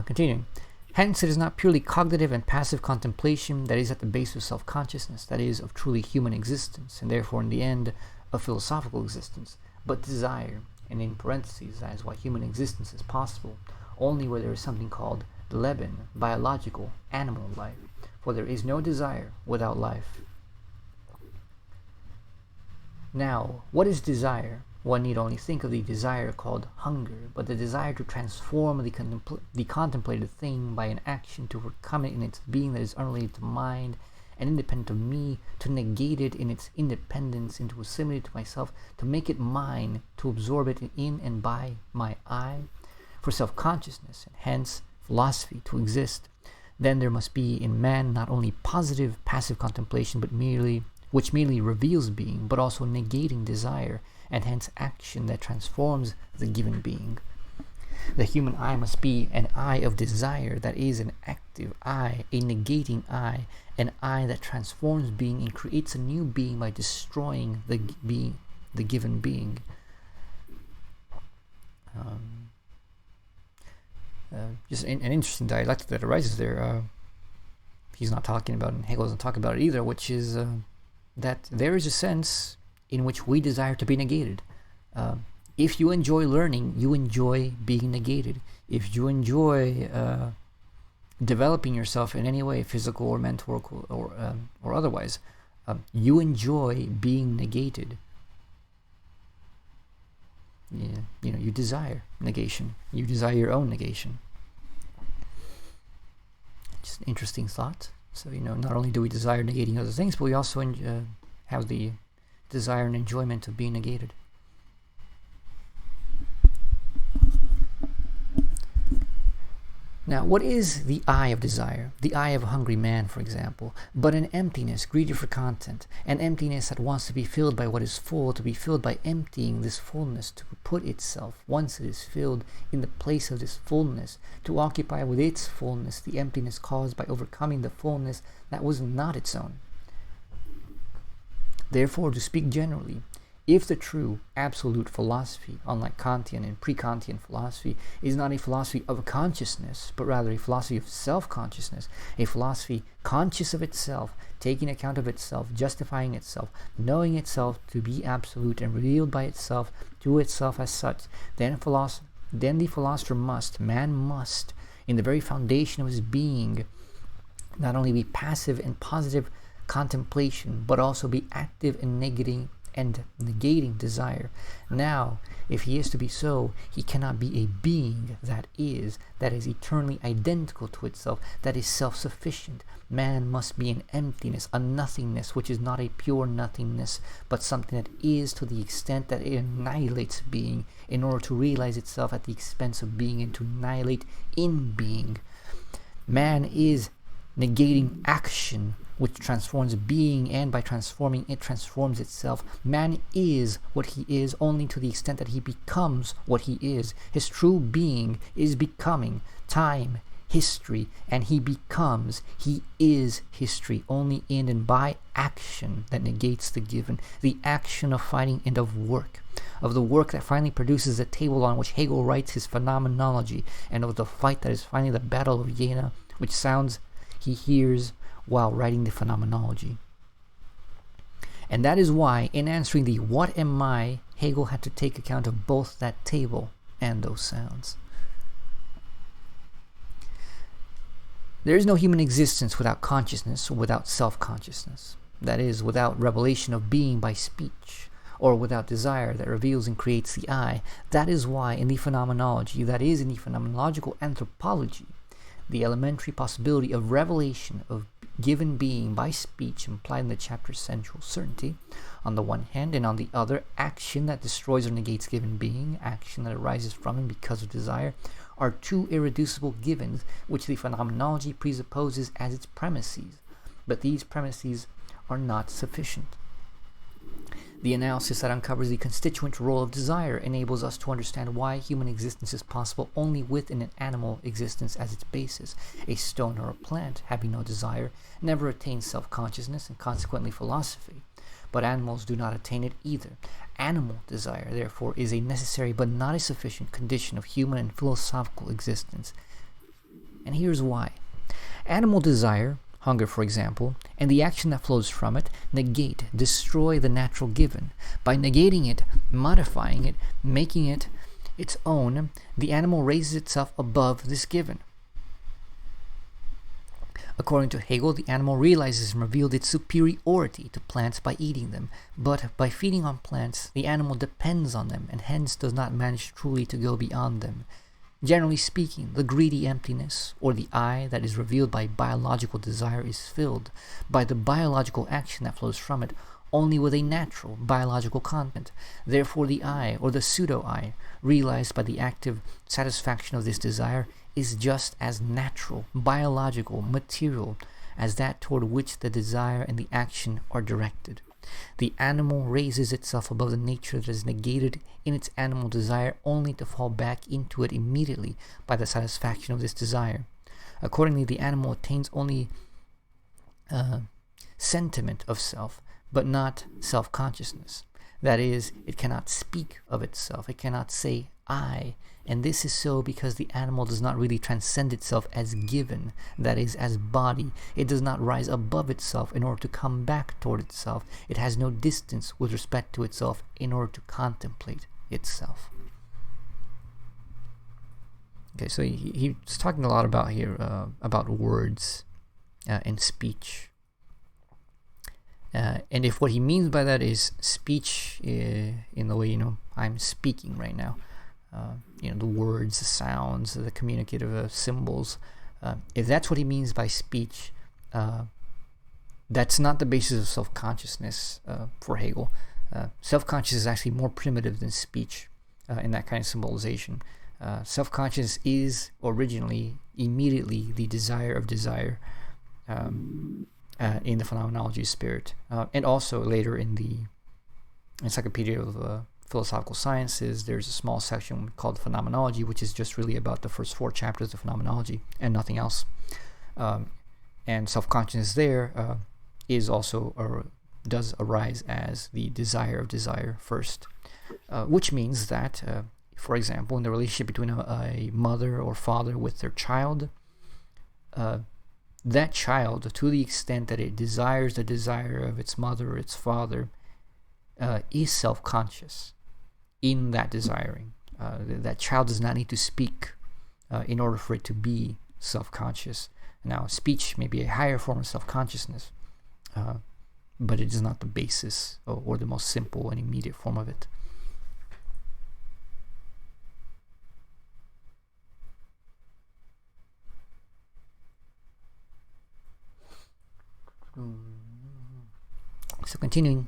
Continuing. Hence, it is not purely cognitive and passive contemplation that is at the base of self-consciousness, that is, of truly human existence, and therefore, in the end, of philosophical existence, but desire, and in parentheses, that is why human existence is possible, only where there is something called Leben, biological, animal life, for there is no desire without life. Now, what is desire? One need only think of the desire called hunger, but the desire to transform the contemplated thing by an action to overcome it in its being that is unrelated to mind and independent of me, to negate it in its independence, and to assimilate it to myself, to make it mine, to absorb it in and by my I, for self-consciousness, and hence philosophy to exist. Then there must be in man not only positive, passive contemplation, but which merely reveals being, but also negating desire, and hence action that transforms the given being. The human I must be an I of desire, that is an active I, a negating I, an I that transforms being and creates a new being by destroying the given being. Just an interesting dialectic that arises there. He's not talking about, and Hegel doesn't talk about it either, which is that there is a sense in which we desire to be negated. If you enjoy learning, you enjoy being negated. If you enjoy developing yourself in any way, physical or mental or otherwise, you enjoy being negated. Yeah, you desire negation. You desire your own negation. Just an interesting thought. So, not only do we desire negating other things, but we also have the desire and enjoyment of being negated. Now, what is the I of desire? The I of a hungry man, for example, but an emptiness, greedy for content, an emptiness that wants to be filled by what is full, to be filled by emptying this fullness, to put itself, once it is filled, in the place of this fullness, to occupy with its fullness the emptiness caused by overcoming the fullness that was not its own. Therefore, to speak generally, if the true, absolute philosophy, unlike Kantian and pre-Kantian philosophy, is not a philosophy of consciousness, but rather a philosophy of self-consciousness, a philosophy conscious of itself, taking account of itself, justifying itself, knowing itself to be absolute and revealed by itself to itself as such, then the philosopher man must, in the very foundation of his being, not only be passive and positive contemplation, but also be active in negating desire. Now, if he is to be so, he cannot be a being that is eternally identical to itself, that is self-sufficient. Man must be an emptiness, a nothingness, which is not a pure nothingness, but something that is to the extent that it annihilates being, in order to realize itself at the expense of being and to annihilate in being. Man is negating action, which transforms being, and by transforming it transforms itself. Man is what he is only to the extent that he becomes what he is. His true being is becoming time, history, and he is history only in and by action that negates the given, the action of fighting and of work, of the work that finally produces the table on which Hegel writes his Phenomenology, and of the fight that is finally the Battle of Jena, which sounds he hears while writing the Phenomenology. And that is why, in answering the what am I, Hegel had to take account of both that table and those sounds. There is no human existence without consciousness or without self-consciousness. That is, without revelation of being by speech, or without desire that reveals and creates the I. That is why in the Phenomenology, that is in the phenomenological anthropology, the elementary possibility of revelation of given being by speech implied in the chapter's central certainty, on the one hand, and on the other, action that destroys or negates given being, action that arises from and because of desire, are two irreducible givens which the Phenomenology presupposes as its premises. But these premises are not sufficient. The analysis that uncovers the constituent role of desire enables us to understand why human existence is possible only within an animal existence as its basis. A stone or a plant, having no desire, never attains self-consciousness and consequently philosophy. but animals do not attain it either. Animal desire, therefore, is a necessary but not a sufficient condition of human and philosophical existence. And here's why. Animal desire, hunger for example, and the action that flows from it, negate, destroy the natural given. By negating it, modifying it, making it its own, the animal raises itself above this given. According to Hegel, the animal realizes and revealed its superiority to plants by eating them, but by feeding on plants, the animal depends on them and hence does not manage truly to go beyond them. Generally speaking, the greedy emptiness, or the I that is revealed by biological desire, is filled by the biological action that flows from it only with a natural biological content. Therefore the I, or the pseudo-I, realized by the active satisfaction of this desire, is just as natural, biological, material as that toward which the desire and the action are directed. The animal raises itself above the nature that is negated in its animal desire only to fall back into it immediately by the satisfaction of this desire. Accordingly, the animal attains only sentiment of self, but not self-consciousness. That is, it cannot speak of itself, it cannot say I, and this is so because the animal does not really transcend itself as given, that is, as body. It does not rise above itself in order to come back toward itself. It has no distance with respect to itself in order to contemplate itself. Okay, so he's talking a lot about here, about words and speech. And if what he means by that is speech in the way, I'm speaking right now, the words, the sounds, the communicative symbols, if that's what he means by speech, that's not the basis of self-consciousness for Hegel. Self-consciousness is actually more primitive than speech in that kind of symbolization. Self-consciousness is originally, immediately, the desire of desire, in the Phenomenology spirit, and also later in the Encyclopedia of Philosophical Sciences, there's a small section called Phenomenology, which is just really about the first 4 chapters of Phenomenology and nothing else. And self-consciousness there is also, or does arise as the desire of desire first, which means that, for example, in the relationship between a mother or father with their child, that child, to the extent that it desires the desire of its mother or its father, is self-conscious in that desiring. That child does not need to speak in order for it to be self-conscious. Now, speech may be a higher form of self-consciousness, but it is not the basis or the most simple and immediate form of it. So continuing,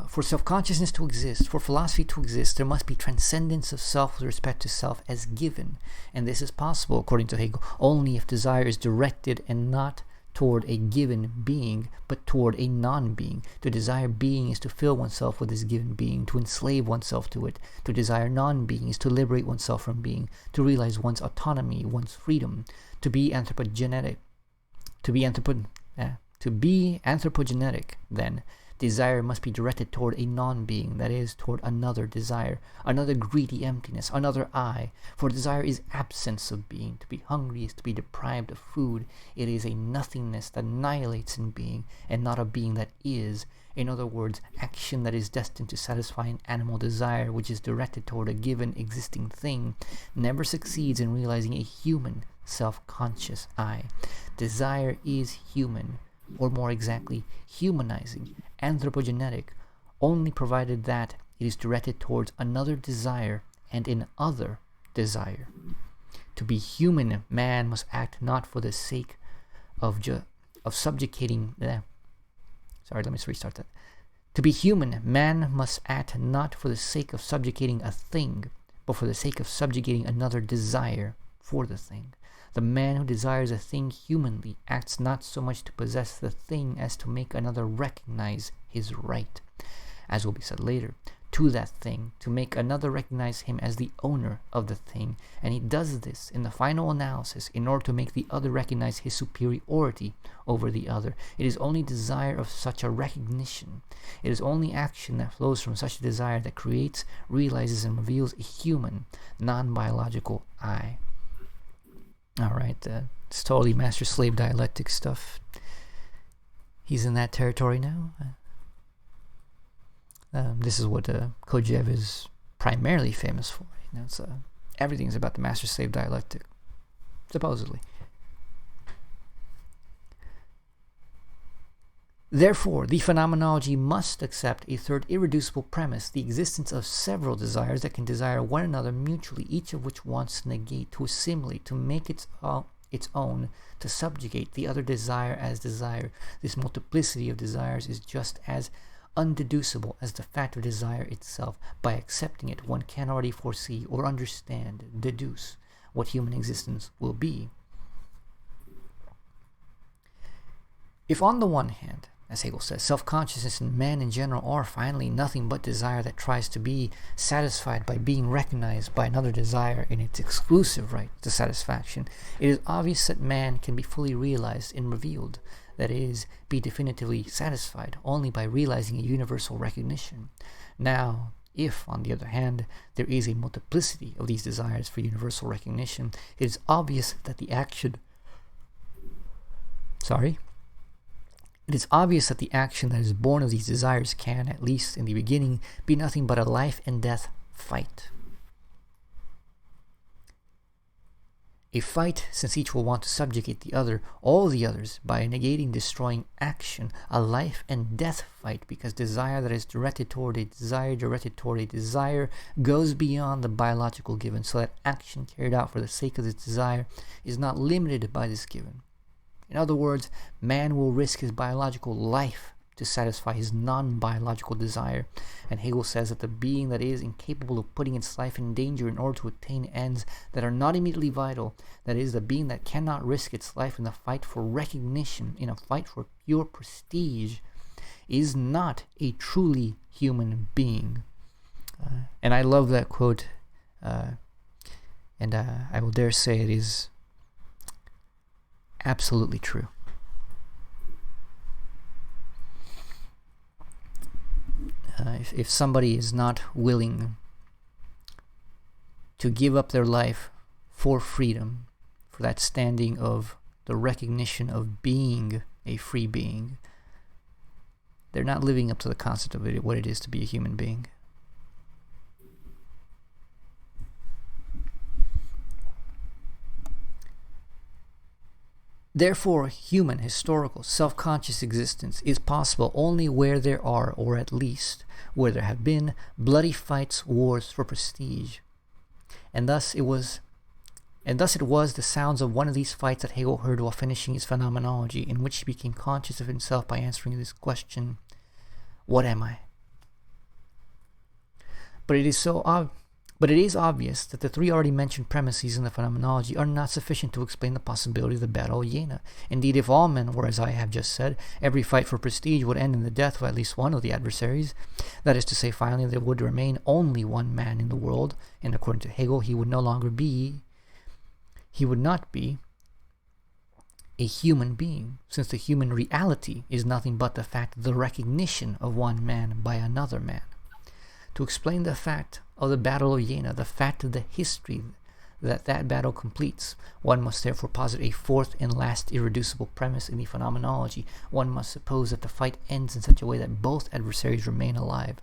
for self-consciousness to exist, for philosophy to exist, there must be transcendence of self with respect to self as given, and this is possible, according to Hegel, only if desire is directed and not toward a given being, but toward a non-being. To desire being is to fill oneself with this given being, to enslave oneself to it. To desire non-being is to liberate oneself from being, to realize one's autonomy, one's freedom. To be anthropogenetic, then, desire must be directed toward a non-being, that is, toward another desire, another greedy emptiness, another I. For desire is absence of being. To be hungry is to be deprived of food. It is a nothingness that annihilates in being, and not a being that is. In other words, action that is destined to satisfy an animal desire, which is directed toward a given existing thing, never succeeds in realizing a human, self-conscious I. Desire is human, or more exactly, humanizing, anthropogenetic, only provided that it is directed towards another desire and an other desire. To be human, man must act not for the sake of subjugating... Sorry, let me restart that. To be human, man must act not for the sake of subjugating a thing, but for the sake of subjugating another desire for the thing. The man who desires a thing humanly acts not so much to possess the thing as to make another recognize his right. As will be said later, to that thing, to make another recognize him as the owner of the thing. And he does this in the final analysis in order to make the other recognize his superiority over the other. It is only desire of such a recognition. It is only action that flows from such a desire that creates, realizes, and reveals a human, non-biological I. Alright, it's totally master-slave dialectic stuff. He's in that territory now. This is what Kojeve is primarily famous for. Everything's about the master-slave dialectic, supposedly. Therefore, the phenomenology must accept a third irreducible premise, the existence of several desires that can desire one another mutually, each of which wants to negate, to assimilate, to make its own, to subjugate the other desire as desire. This multiplicity of desires is just as undeducible as the fact of desire itself. By accepting it, one can already foresee or understand, deduce, what human existence will be. If on the one hand, as Hegel says, self-consciousness and man in general are finally nothing but desire that tries to be satisfied by being recognized by another desire in its exclusive right to satisfaction, it is obvious that man can be fully realized and revealed, that is, be definitively satisfied only by realizing a universal recognition. Now, if, on the other hand, there is a multiplicity of these desires for universal recognition, it is obvious that the action that is born of these desires can, at least in the beginning, be nothing but a life and death fight. A fight, since each will want to subjugate the other, all the others, by negating, destroying action. A life and death fight, because desire that is directed toward a desire goes beyond the biological given, so that action carried out for the sake of this desire is not limited by this given. In other words, man will risk his biological life to satisfy his non-biological desire. And Hegel says that the being that is incapable of putting its life in danger in order to attain ends that are not immediately vital, that is, the being that cannot risk its life in the fight for recognition, in a fight for pure prestige, is not a truly human being. And I love that quote, and I will dare say it is absolutely true. If somebody is not willing to give up their life for freedom, for that standing of the recognition of being a free being, they're not living up to the concept of what it is to be a human being. Therefore, human, historical, self-conscious existence is possible only where there are, or at least where there have been, bloody fights, wars for prestige. And thus it was the sounds of one of these fights that Hegel heard while finishing his Phenomenology, in which he became conscious of himself by answering this question, what am I? But it is obvious that the three already mentioned premises in the Phenomenology are not sufficient to explain the possibility of the battle of Jena. Indeed, if all men were as I have just said, every fight for prestige would end in the death of at least one of the adversaries. That is to say, finally, there would remain only one man in the world, and according to Hegel, he would not be a human being, since the human reality is nothing but the fact of the recognition of one man by another man. To explain the fact of the Battle of Jena, the fact of the history that battle completes, one must therefore posit a fourth and last irreducible premise in the Phenomenology. One must suppose that the fight ends in such a way that both adversaries remain alive.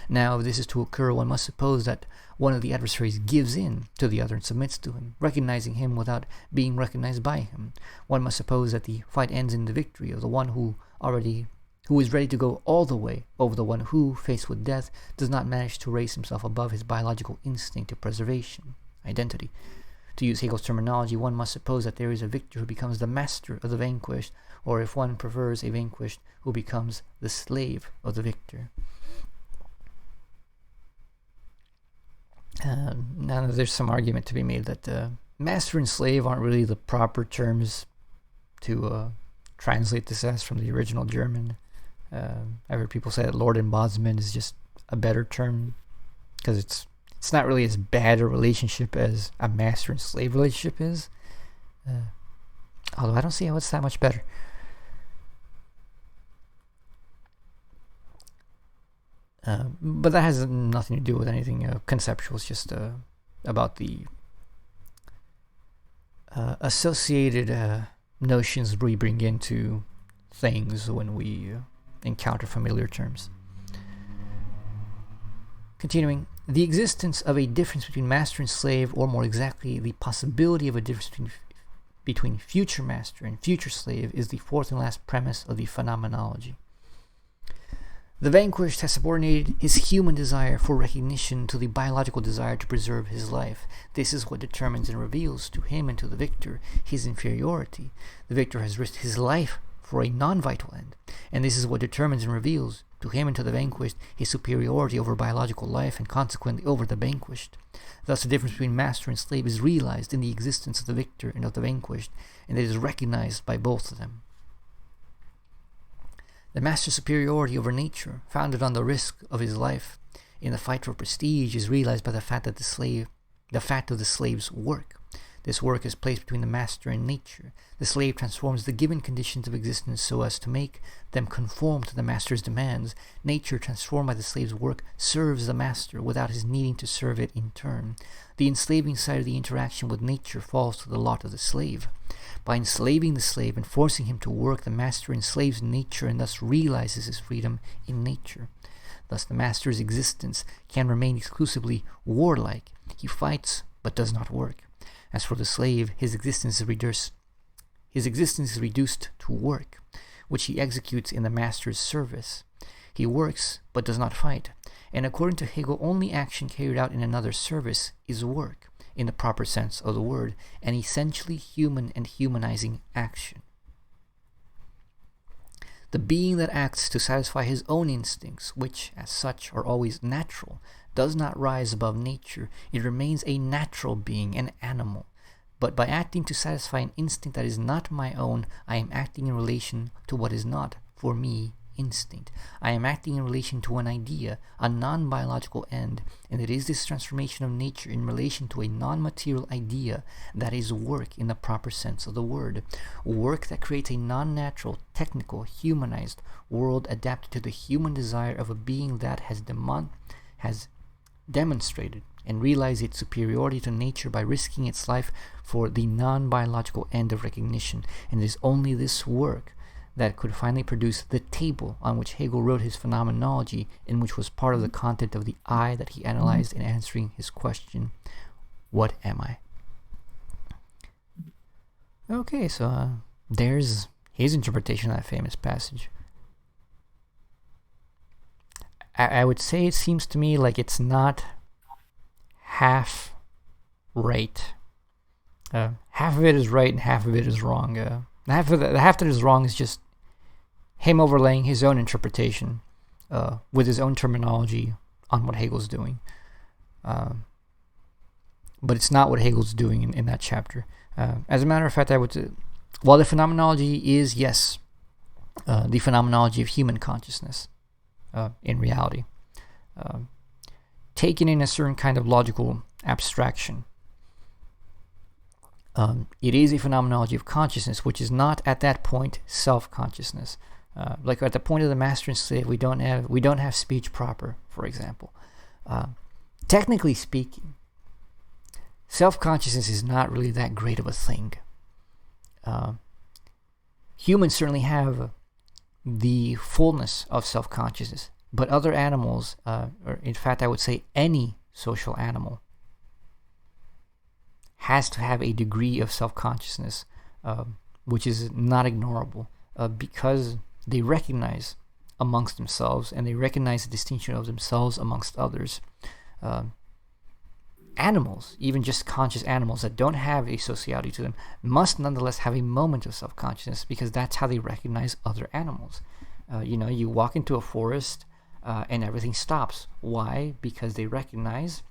Now, if this is to occur, one must suppose that one of the adversaries gives in to the other and submits to him, recognizing him without being recognized by him. One must suppose that the fight ends in the victory of the one who is ready to go all the way over the one who, faced with death, does not manage to raise himself above his biological instinct of preservation, identity. To use Hegel's terminology, one must suppose that there is a victor who becomes the master of the vanquished, or if one prefers, a vanquished who becomes the slave of the victor. Now, there's some argument to be made that master and slave aren't really the proper terms to translate this as from the original German. I've heard people say that Lord and Bondsman is just a better term, because it's not really as bad a relationship as a master and slave relationship is. Although I don't see how it's that much better. But that has nothing to do with anything conceptual. It's just about the associated notions we bring into things when we encounter familiar terms. Continuing, the existence of a difference between master and slave, or more exactly, the possibility of a difference between future master and future slave, is the fourth and last premise of the Phenomenology. The vanquished has subordinated his human desire for recognition to the biological desire to preserve his life. This is what determines and reveals to him and to the victor his inferiority. The victor has risked his life for a non-vital end, and this is what determines and reveals to him and to the vanquished his superiority over biological life and consequently over the vanquished. Thus the difference between master and slave is realized in the existence of the victor and of the vanquished, and it is recognized by both of them. The master's superiority over nature, founded on the risk of his life in the fight for prestige, is realized by the fact of the slave's work. This work is placed between the master and nature. The slave transforms the given conditions of existence so as to make them conform to the master's demands. Nature, transformed by the slave's work, serves the master without his needing to serve it in turn. The enslaving side of the interaction with nature falls to the lot of the slave. By enslaving the slave and forcing him to work, the master enslaves nature and thus realizes his freedom in nature. Thus the master's existence can remain exclusively warlike. He fights but does not work. As for the slave, his existence is reduced to work, which he executes in the master's service. He works but does not fight, and according to Hegel, only action carried out in another's service is work, in the proper sense of the word, an essentially human and humanizing action. The being that acts to satisfy his own instincts, which, as such, are always natural, does not rise above nature. It remains a natural being, an animal. But by acting to satisfy an instinct that is not my own, I am acting in relation to what is not, for me, instinct. I am acting in relation to an idea, a non-biological end, and it is this transformation of nature in relation to a non-material idea that is work in the proper sense of the word. Work that creates a non-natural, technical, humanized world adapted to the human desire of a being that has demonstrated and realized its superiority to nature by risking its life for the non-biological end of recognition. And it is only this work that could finally produce the table on which Hegel wrote his Phenomenology, and which was part of the content of the I that he analyzed in answering his question, what am I? Okay, so there's his interpretation of that famous passage. I would say it seems to me like it's not half right. Half of it is right and half of it is wrong. The half that is wrong is just him overlaying his own interpretation with his own terminology on what Hegel's doing. But it's not what Hegel's doing in that chapter. As a matter of fact, I would say, while the Phenomenology is, yes, the phenomenology of human consciousness in reality, taken in a certain kind of logical abstraction, it is a phenomenology of consciousness, which is not at that point self-consciousness. Like at the point of the master and slave, we don't have speech proper, for example. Technically speaking, self-consciousness is not really that great of a thing. Humans certainly have the fullness of self-consciousness, but other animals, or in fact I would say any social animal, has to have a degree of self-consciousness, which is not ignorable, because they recognize amongst themselves, and they recognize the distinction of themselves amongst others. Animals, even just conscious animals that don't have a sociality to them, must nonetheless have a moment of self-consciousness, because that's how they recognize other animals. You walk into a forest and everything stops. Why? Because they recognize,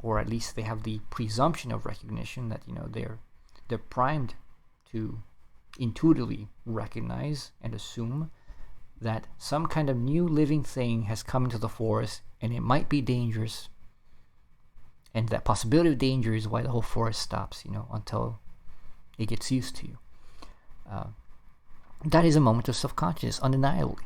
or at least they have the presumption of recognition that they're primed to intuitively recognize and assume that some kind of new living thing has come into the forest and it might be dangerous. And that possibility of danger is why the whole forest stops, until it gets used to you. That is a moment of self-consciousness, undeniably.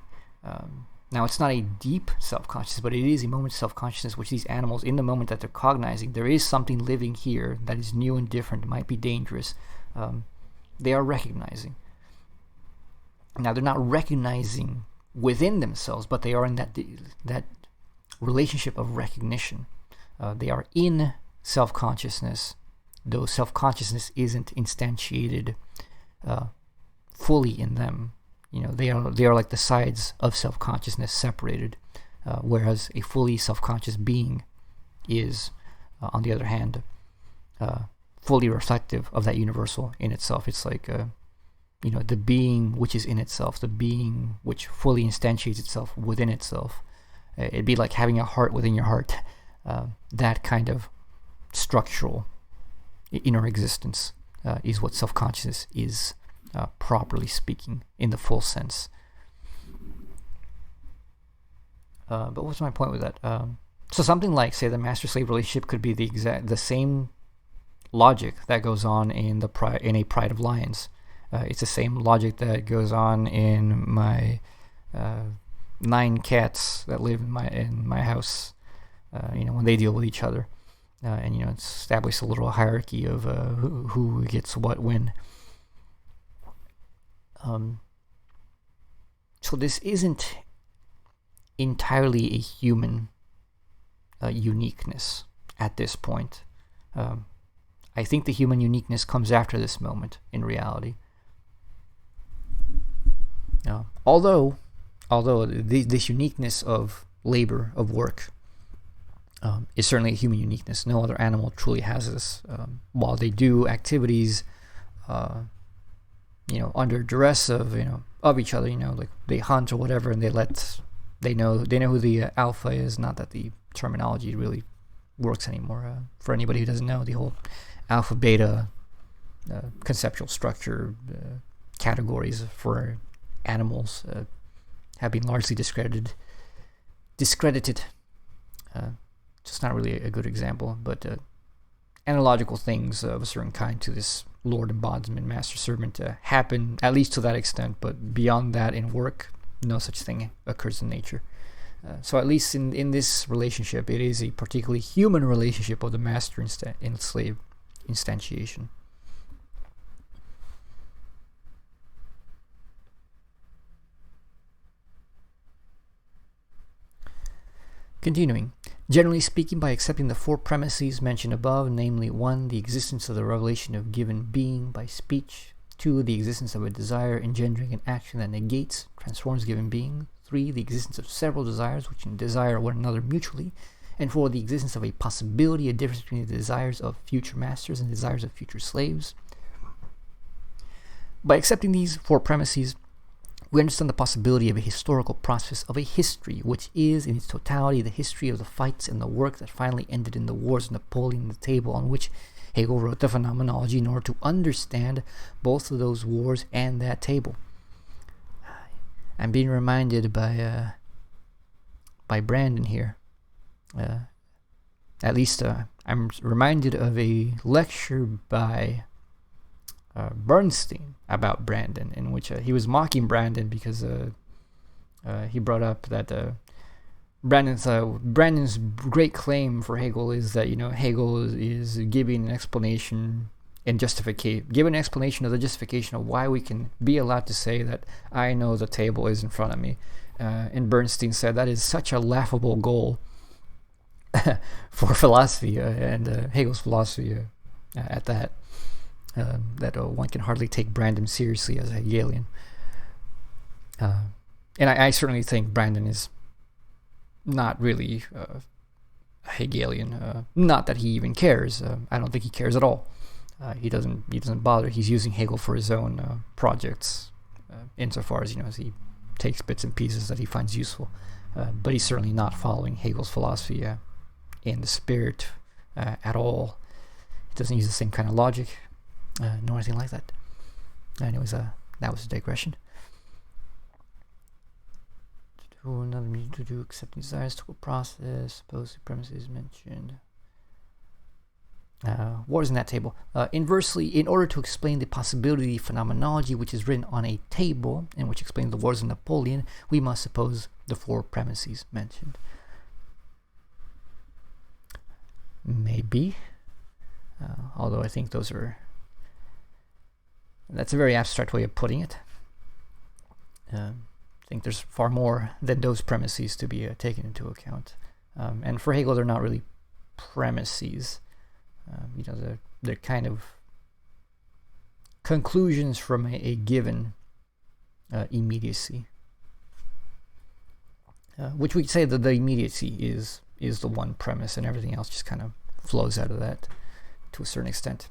Now, it's not a deep self-consciousness, but it is a moment of self-consciousness which these animals, in the moment that they're cognizing, there is something living here that is new and different, it might be dangerous, they are recognizing. Now, they're not recognizing within themselves, but they are in that relationship of recognition. They are in self-consciousness, though self-consciousness isn't instantiated fully in them. They are like the sides of self-consciousness separated, whereas a fully self-conscious being is, on the other hand, fully reflective of that universal in itself. It's like, the being which is in itself, the being which fully instantiates itself within itself. It'd be like having a heart within your heart. That kind of structural inner existence is what self-consciousness is. Properly speaking, in the full sense. But what's my point with that? So something like, say, the master-slave relationship could be the same logic that goes on in a pride of lions. It's the same logic that goes on in my 9 cats that live in my house. When they deal with each other, and it's established a little hierarchy of who gets what when. So this isn't entirely a human uniqueness at this point. I think the human uniqueness comes after this moment, in reality. Although this uniqueness of labor, of work, is certainly a human uniqueness. No other animal truly has this. While they do activities under duress of each other, like they hunt or whatever, and they know who the alpha is. Not that the terminology really works anymore. For anybody who doesn't know, the whole alpha beta conceptual structure categories for animals have been largely discredited. It's not really a good example, but analogical things of a certain kind to this Lord embodiment, master servant, happen at least to that extent, but beyond that in work, no such thing occurs in nature. So at least in this relationship, it is a particularly human relationship of the master and slave instantiation. Continuing. Generally speaking, by accepting the 4 premises mentioned above, namely 1, the existence of the revelation of given being by speech, 2, the existence of a desire engendering an action that negates, transforms given being, 3, the existence of several desires which desire one another mutually, and 4, the existence of a possibility, a difference between the desires of future masters and desires of future slaves. By accepting these 4 premises, we understand the possibility of a historical process of a history, which is, in its totality, the history of the fights and the work that finally ended in the wars of Napoleon and the table on which Hegel wrote the Phenomenology in order to understand both of those wars and that table. I'm being reminded by Brandon here. At least I'm reminded of a lecture by Bernstein about Brandon, in which he was mocking Brandon because he brought up that Brandon's great claim for Hegel is that Hegel is giving an explanation and give an explanation of the justification of why we can be allowed to say that I know the table is in front of me. And Bernstein said that is such a laughable goal for philosophy and Hegel's philosophy at that. That one can hardly take Brandon seriously as a Hegelian. And I certainly think Brandon is not really a Hegelian. Not that he even cares. I don't think he cares at all. He doesn't bother. He's using Hegel for his own projects, insofar as as he takes bits and pieces that he finds useful. But he's certainly not following Hegel's philosophy in the spirit at all. He doesn't use the same kind of logic. Nor anything like that. Anyways, that was a digression. Cool, another need to do accepting desires to a process. Suppose supremacy is mentioned. What is in that table? Inversely, in order to explain the possibility of phenomenology, which is written on a table and which explains the wars of Napoleon, we must suppose the 4 premises mentioned. Maybe. Although I think that's a very abstract way of putting it. I think there's far more than those premises to be taken into account. And for Hegel, they're not really premises. They're kind of conclusions from a given immediacy. Which we could say that the immediacy is the one premise, and everything else just kind of flows out of that to a certain extent.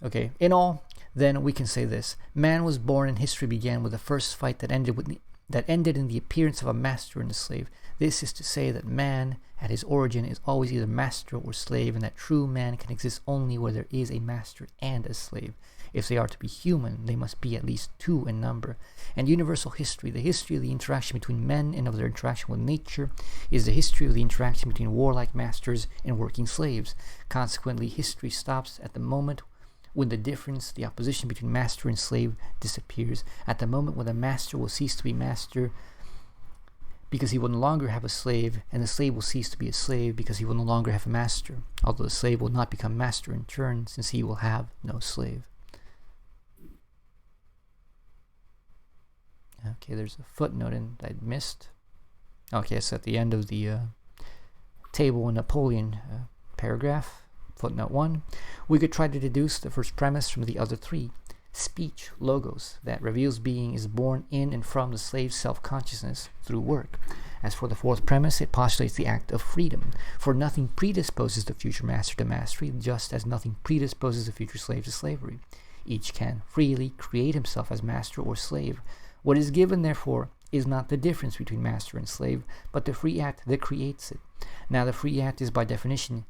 Okay, in all, then we can say this: man was born, and history began with the first fight that ended in the appearance of a master and a slave. This is to say that man, at his origin, is always either master or slave, and that true man can exist only where there is a master and a slave. If they are to be human, they must be at least 2 in number. And universal history, the history of the interaction between men and of their interaction with nature, is the history of the interaction between warlike masters and working slaves. Consequently, history stops at the moment when the difference, the opposition between master and slave disappears, at the moment when the master will cease to be master because he will no longer have a slave, and the slave will cease to be a slave because he will no longer have a master, although the slave will not become master in turn since he will have no slave. Okay, there's a footnote that I missed. Okay, it's at the end of the table in Napoleon paragraph. Footnote 1. We could try to deduce the first premise from the other 3. Speech, logos, that reveals being, is born in and from the slave's self-consciousness through work. As for the 4th premise, it postulates the act of freedom, for nothing predisposes the future master to mastery, just as nothing predisposes the future slave to slavery. Each can freely create himself as master or slave. What is given, therefore, is not the difference between master and slave, but the free act that creates it. Now, the free act is by definition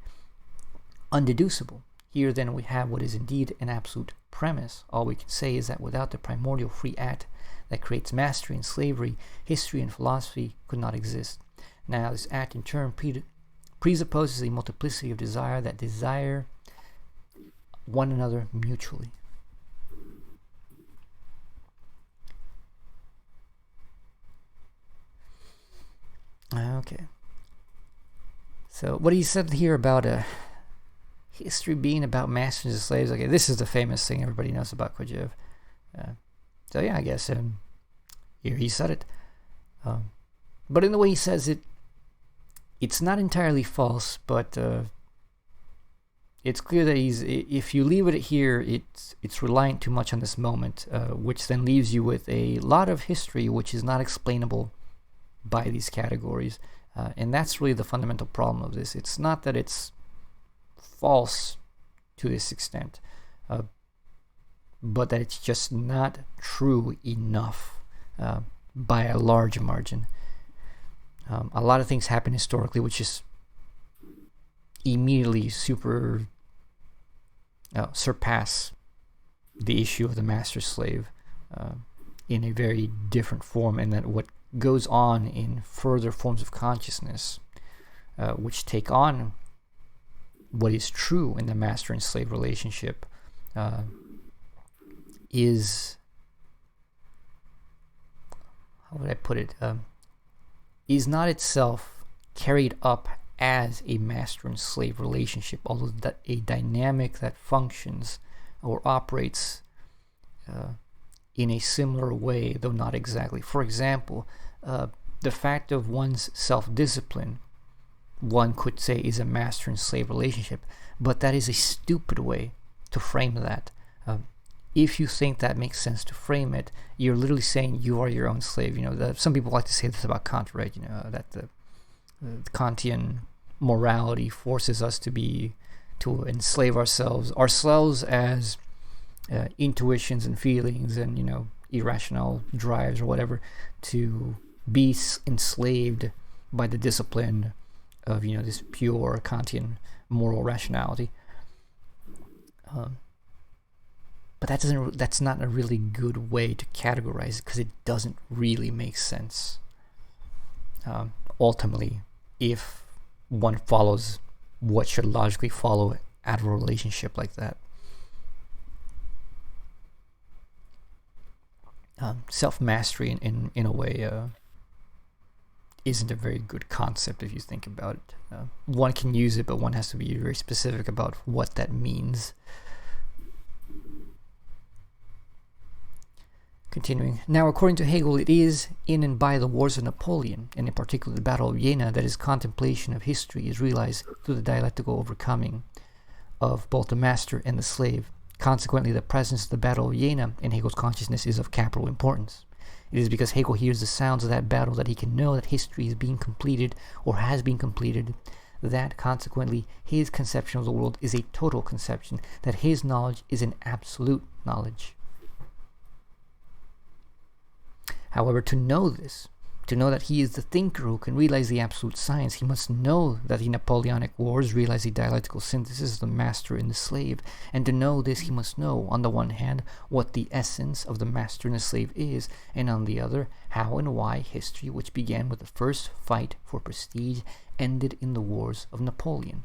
undeducible. Here, then, we have what is indeed an absolute premise. All we can say is that without the primordial free act that creates mastery and slavery, history and philosophy could not exist. Now, this act in turn presupposes a multiplicity of desire that desire one another mutually. Okay. So, what he said here about history being about masters and slaves. Okay, this is the famous thing everybody knows about Kojeve. So yeah, I guess here he said it. But in the way he says it, it's not entirely false, but it's clear that if you leave it here, it's reliant too much on this moment, which then leaves you with a lot of history which is not explainable by these categories. And that's really the fundamental problem of this. It's not that it's false to this extent, but that it's just not true enough by a large margin. A lot of things happen historically which just immediately surpass the issue of the master-slave in a very different form, and that what goes on in further forms of consciousness which take on what is true in the master and slave relationship is, how would I put it, is not itself carried up as a master and slave relationship, although that a dynamic that functions or operates in a similar way, though not exactly. For example, the fact of one's self-discipline, one could say, is a master and slave relationship, but that is a stupid way to frame that. If you think that makes sense to frame it, you're literally saying you are your own slave. Some people like to say this about Kant, right? That the Kantian morality forces us to enslave ourselves as intuitions and feelings and irrational drives or whatever, to be enslaved by the discipline of this pure Kantian moral rationality. But that's not a really good way to categorize it, because it doesn't really make sense. ultimately, if one follows what should logically follow out of a relationship like that. Self-mastery in a way isn't a very good concept if you think about it. One can use it, but one has to be very specific about what that means. Continuing. Now, according to Hegel, it is in and by the wars of Napoleon, and in particular the Battle of Jena, that his contemplation of history is realized through the dialectical overcoming of both the master and the slave. Consequently, the presence of the Battle of Jena in Hegel's consciousness is of capital importance. It is because Hegel hears the sounds of that battle that he can know that history is being completed or has been completed, that, consequently, his conception of the world is a total conception, that his knowledge is an absolute knowledge. However, to know this, to know that he is the thinker who can realize the absolute science, he must know that the Napoleonic Wars realize the dialectical synthesis of the master and the slave. And to know this, he must know, on the one hand, what the essence of the master and the slave is, and on the other, how and why history, which began with the first fight for prestige, ended in the wars of Napoleon.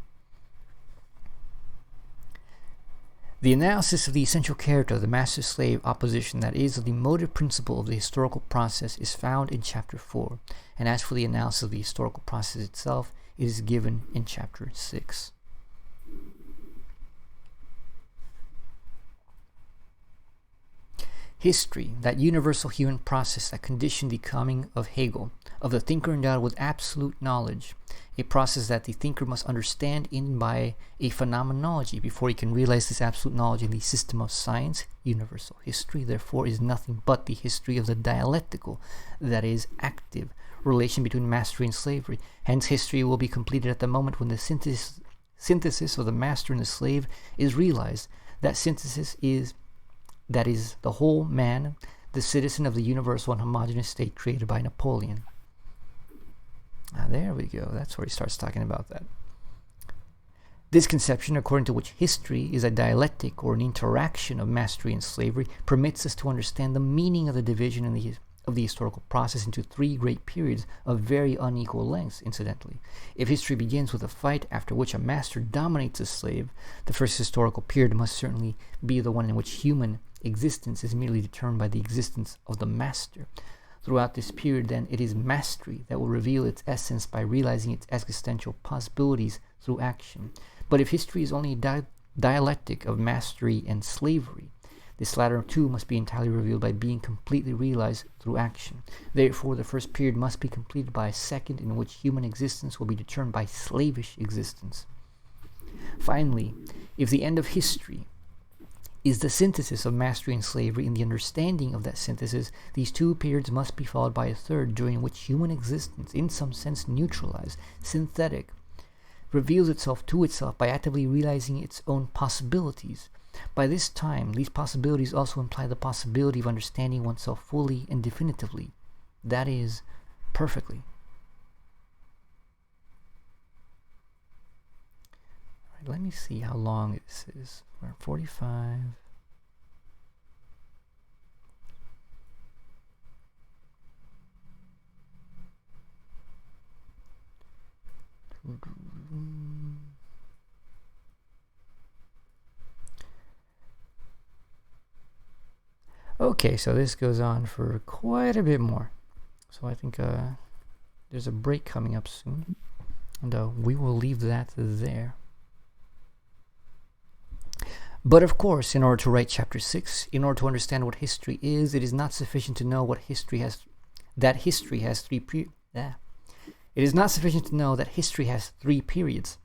The analysis of the essential character of the master-slave opposition, that is, of the motive principle of the historical process, is found in Chapter 4, and as for the analysis of the historical process itself, it is given in Chapter 6. History, that universal human process that conditioned the coming of Hegel, of the thinker endowed with absolute knowledge, a process that the thinker must understand in by a phenomenology before he can realize this absolute knowledge in the system of science. Universal history, therefore, is nothing but the history of the dialectical, that is, active, relation between mastery and slavery. Hence, history will be completed at the moment when the synthesis of the master and the slave is realized. That synthesis is, that is, the whole man, the citizen of the universal and homogeneous state created by Napoleon. There we go. That's where he starts talking about that. This conception, according to which history is a dialectic or an interaction of mastery and slavery, permits us to understand the meaning of the division of the historical process into three great periods of very unequal lengths, incidentally. If history begins with a fight after which a master dominates a slave, the first historical period must certainly be the one in which human existence is merely determined by the existence of the master. Throughout this period, then, it is mastery that will reveal its essence by realizing its existential possibilities through action. But if history is only a dialectic of mastery and slavery, this latter two must be entirely revealed by being completely realized through action. Therefore, the first period must be completed by a second in which human existence will be determined by slavish existence. Finally, if the end of history is the synthesis of mastery and slavery, in the understanding of that synthesis, these two periods must be followed by a third, during which human existence, in some sense neutralized, synthetic, reveals itself to itself by actively realizing its own possibilities. By this time, these possibilities also imply the possibility of understanding oneself fully and definitively, that is, perfectly. All right, let me see how long this is. We're at 45. Okay, so this goes on for quite a bit more. So I think there's a break coming up soon, and we will leave that there. But of course, in order to write Chapter 6, in order to understand what history is, it is not sufficient to know what history has. That history has It is not sufficient to know that history has three periods.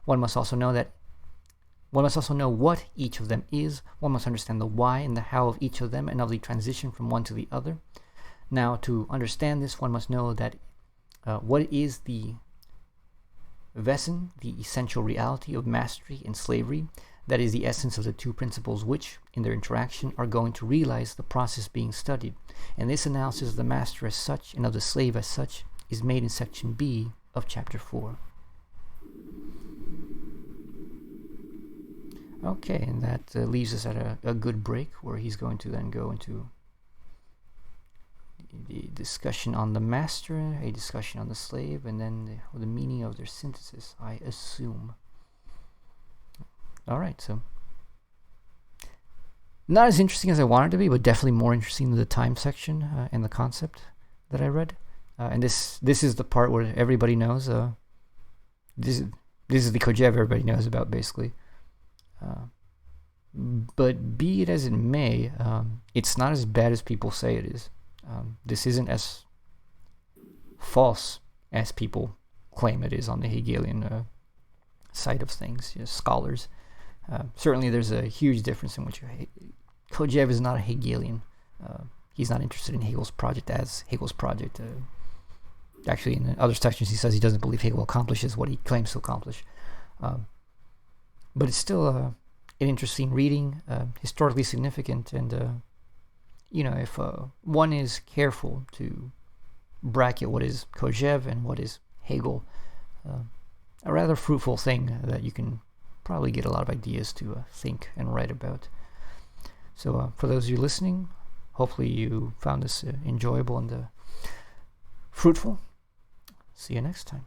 One must also know what each of them is. One must understand the why and the how of each of them and of the transition from one to the other. Now, to understand this, one must know that what is the Wesen, the essential reality of mastery and slavery. That is the essence of the two principles which, in their interaction, are going to realize the process being studied. And this analysis of the master as such and of the slave as such is made in Section B of Chapter 4. Okay, and that leaves us at a good break, where he's going to then go into the discussion on the master, a discussion on the slave, and then the meaning of their synthesis, I assume. Alright, so not as interesting as I wanted to be, but definitely more interesting than the time section and the concept that I read. And this is the part where everybody knows. This is the Kojeve everybody knows about, basically. But be it as it may, it's not as bad as people say it is. This isn't as false as people claim it is on the Hegelian side of things, scholars. Certainly there's a huge difference in which Kojeve is not a Hegelian. He's not interested in Hegel's project as Hegel's project. Actually, in other sections he says he doesn't believe Hegel accomplishes what he claims to accomplish. But it's still an interesting reading, historically significant, and if one is careful to bracket what is Kojeve and what is Hegel, a rather fruitful thing that you can probably get a lot of ideas to think and write about. So for those of you listening, hopefully you found this enjoyable and fruitful. See you next time.